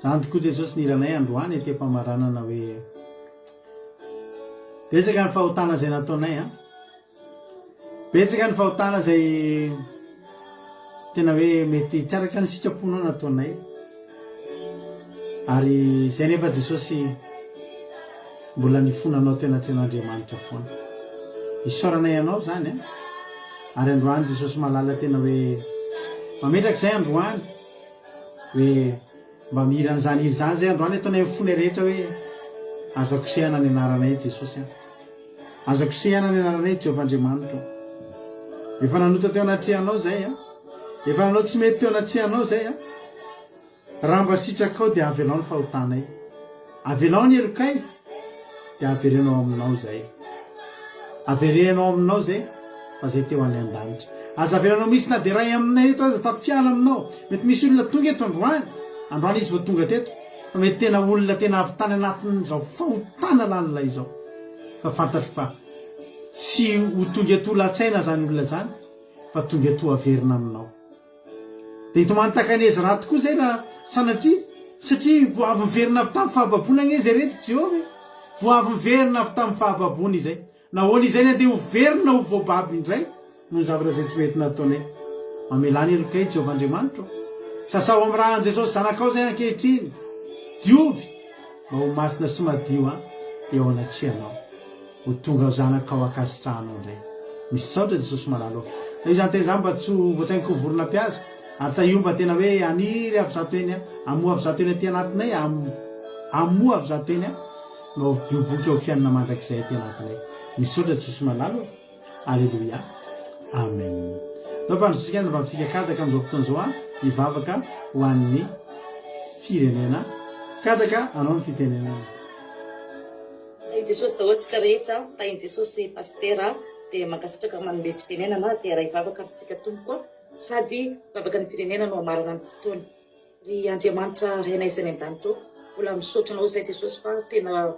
Zany tokoa Jesosy niranay androany te-pamaranana hoe betsaka ny fahotana zay nataonay a. Betsaka ny fahotana zay tena hoe mety tsaraka ny sitraponao nataonay. Ary zay nefa Jesosy mbola nifonanao tena tren'Andriamanitra foana. Isaoranay anao zany a. Ary androany Jesosy malala tena hoe mametraka zay androany hoe mba mihirana zany iry zany zay androany ataonay mifony rehetra hoe aza kosehana ny anaranay Jesosy a. Aza kosehana ny anaranay Jehovah Andriamanitra. Efa nanota teo anatrehanao zay a. Efa nanao tsy mety teo anatrehanao zay a. Raha mba sitrakao dia avelao ny fahotanay. Avelao ny elokay dia averenao aminao zay. Averenao aminao zay fa zay teo any an-danitra. Aza averenao misy na dia ray aminay eto aza tafiala aminao. Mety misy olona tonga eto androany. Androany izy vao tonga teto. Fa mety tena olona tena avy tany anatin'izao fahotana lalilay izao. Fa fantatro fa tsy ho tonga eto latsaina zany olona zany fa tonga eto averina aminao. Dia ito manontaka izy raha tokoa zay raha satria vao avy miverina avy tamin'ny fahababona anie izay reto Jehova. Vao avy miverina avy tamin'ny fahababona izay. Nahoana izay na dia ho verina ho voababy indray no zavatra zay tsy mety nataonay. Mamelany elokay Jehova Andriamanitra. Sasao amin'ny raha Jesosy zanakao zay ankehitriny. Diovy mba ho masina sy madio eo anatrehanao. Ho tonga zanakao akasitrahanao indray. Misy saotra Jesosy malalo. Io zany tena zany mba tsy voatsainiko ho vorona mpihaza. Ary taio mba tena hoe aniry avy zato eny amoa avy zato eny aty anatinay amoa avy zato eny mba ho bioboky ao fianana mandrakizay aty anatinay. Misy saotra Jesosy malalo. Alleluia. Amen. Nampandrotsika ny vavisika kadaka amin'izao fotoan'izao hivavaka ho an'ny firenena. Kadaka anao ny fitenenana. Jesosy daholotsika rehetra tahin Jesosy pastera dia mankasitraka manome fitenenana dia raha hivavaka aritsika tompoko sady vavaka ny firenena no amarana ny fotoana. Ry Andriamanitra rainay izay ny an-danitra mbola misaotra anao izay Jesosy fa tena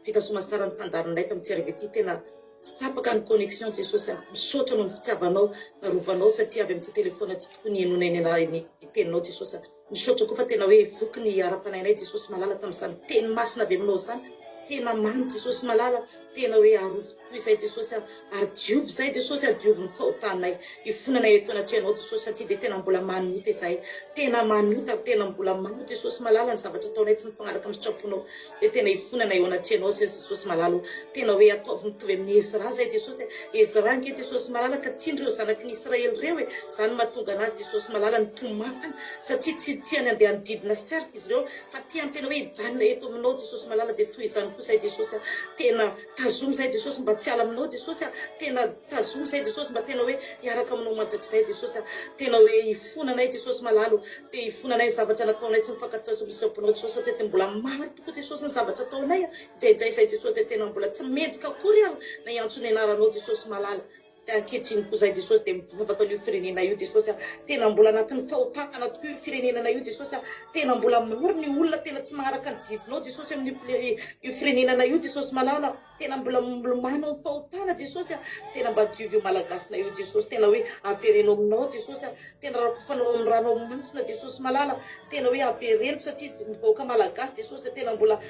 vita somasara ny fandarinay fa mitsy arivety tena tsy tapaka ny connexion Jesosy. Misaotra no ny fitiavanao narovanao satria avy amin'ity telefona ty tokoa ny enonay ny teninao Jesosy. Misaotra koa fa tena hoe voky ny ara-panainay Jesosy malala tamin'izany teny masina avy aminao zany. Tena mamy Jesosy malala tena hoe arofo toy izay Jesosy ary diovy izay Jesosy diovy ny fahotanay ifonanay eto anatrehanao Jesosy satria dia tena mbola manota izay tena manota ary tena mbola manota Jesosy malala ny zavatra ataonay tsy mifanaraka amin'ny sitraponao dia tena ifonanay eo anatrehanao Jesosy malala tena hoe ataovy mitovy amin'ny Ezra izay Jesosy. Ezra anke Jesosy malala ka tsindry ireo zanaky ny Israely ireo hoe zany mahatonga anazy Jesosy malala ny tomakana satria tsy tiany andeha nodidina sy tsarika izy ireo fa tiany tena hoe hijanona eto aminao Jesosy malala dia toy izany koa izay Jesosy tena tazomy izay Jesosy mba tsy ala aminao Jesosy tena tazomy izay Jesosy mba tena hoe hiaraka aminao mandrakizay Jesosy tena hoe ifonanay Jesosy malalo dia ifonanay zavatra nataonay tsy mifankatao misaponao Jesosy satria tena mbola maro tokoa Jesosy ny zavatra ataonay indraindray izay Jesosy dia tena mbola tsy metsika akory ala na hiantso ny anaranao Jesosy malala. Ankehitriny koa izay Jesosy dia mivavaka io firenena io Jesosy tena mbola anatin'ny fahotana tokoa io firenena io Jesosy tena mbola maro ny olona tena tsy maharaka ny didinao Jesosy amin'ny io firenena io Jesosy malala tena mbola milomano amin'ny fahotana Jesosy tena mba diovy io malagasina io Jesosy tena hoe averenao aminao Jesosy tena rakofanao amin'ny ranao masina Jesosy malala tena hoe avereno satria mivahoaka malagasy Jesosy tena mbola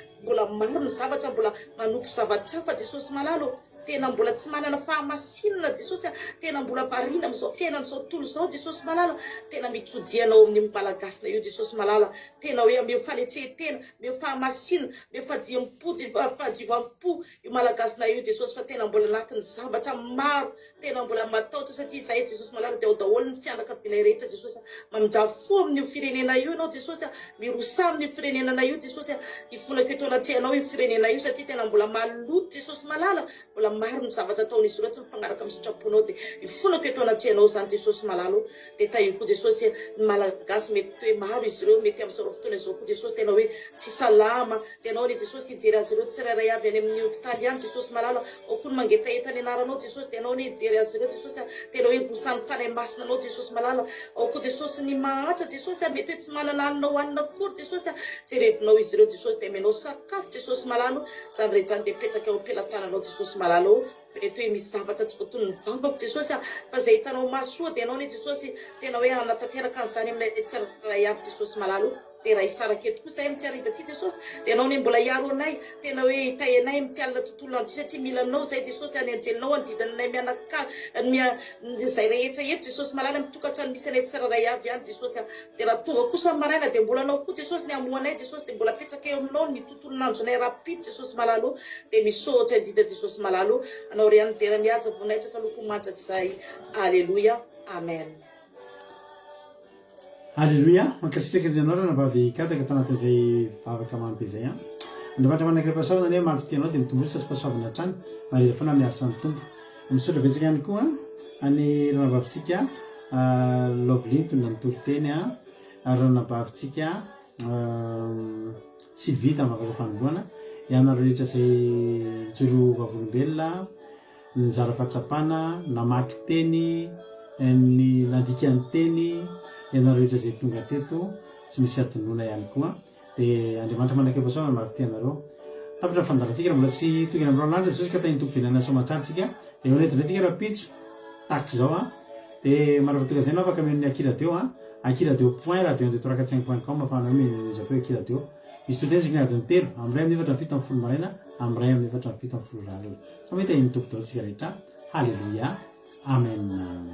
maro ny zavatra mbola manompo zavatra hafa Jesosy malala tena mbola tsy manana fahamasinana Jesosy tena mbola variana amin'izao fiainana izao tontolo izao Jesosy malala tena mitodianao amin'ny malagasina io Jesosy malala tena hoe ameo faletrehetena meo fahamasinana meo fahadiovampo io malagasina io Jesosy fa tena mbola anatin'ny zavatra maro tena mbola matahotra satria izay Jesosy malala dia ao daholo ny fianakavianay rehetra Jesosy mamindrafo amin'io firenena io ianao Jesosy mirosa amin'io firenena io Jesosy ifonako eto anatrehanao io firenena io satria tena mbola maloto Jesosy malala mbola maro ny zavatra ataon'izy ireo tsy mifanaraka amin'ny sitraponao dia ifonako eto anatrehanao zany Jesosy malalo dia taio koa Jesosy ny malagasy mety hoe maro izy ireo mety amin'izao fotoana izao koa Jesosy tena hoe tsy salama dia anao ny Jesosy hijery azy ireo tsirairay avy any amin'ny hôpitaly any Jesosy malala ao koa ny mangetaeta ny anaranao Jesosy dia anao ny hijery azy ireo Jesosy tena hoe hosany fanay masina anao Jesosy malala ao koa Jesosy ny mahatsa Jesosy mety hoe tsy manana hanina hohanina akory Jesosy jerevinao izy ireo Jesosy dia menao sakafo Jesosy malalo zany rehetra zany dia petsaka eo am-pelatananao Jesosy malalo mety hoe misy zavatra tsy voatony ny vavako Jesosy fa zay hitanao masoa dia anao ne Jesosy tena hoe anatanteraka an'izany aminay tsirairay avy Jesosy malalo dia raha isaraka eto kosa amin'ny tiariva ty Jesosy dia anao ne mbola hiaro anay tena hoe hitay anay amin'ny alina tontolo andro satria mila anao zay Jesosy any anjelinao anodidinanay zay rehetra eto Jesosy malala mitokantrano misy anay tsirairay avy ihany Jesosy dia raha tonga kosa maraina dia mbola anao koa Jesosy ny amoanay Jesosy dia mbola petraka eo aminao ny tontolon'andronay rapito Jesosy malalo dia misotra indrindra Jesosy malalo anao riany dera mihaja vonaitra taloko mandratr'izay alleluia amen. Alléluia, mankasitraka andrianao rana vavy kadaka tanatin'izay vavaka mampy izay a. Andriamanitra manakira pasoavana ne mampy tianao dia mitombosa sy pasoavana hatrany mareza foana miasan'ny tompo. Misaotra betsaka ihany koa any rana vavintsika Lovelin ny toriteny rana vavintsika Sylvie tamavaka fanomboana ianareo rehetra izay joro vavolombelona nizara fahatsapana namaky teny ny nandikany teny ianareo rehetra izay tonga teto tsy misy atonona ihany koa dia andriamanitra manakira pasoavana mavy anareo tapitra fandarantsika raha mbola tsy tonga amin'ny ranandra Jesosy ka tany tompo venana soamantsaritsika dia honetintsika raha pitso tahaka izao dia marapatonga izay no afaka amin'ny akiradio.point radio 102.5.com afahana mizapo akiradio misy toteny zay adiny telo amiray amin'ny efatra ny fito amin'ny folo maraina amiray amin'ny efatra ny fito amin'ny folo rariny sa mahita iny tompo daholo tsika rehetra halleluia amen.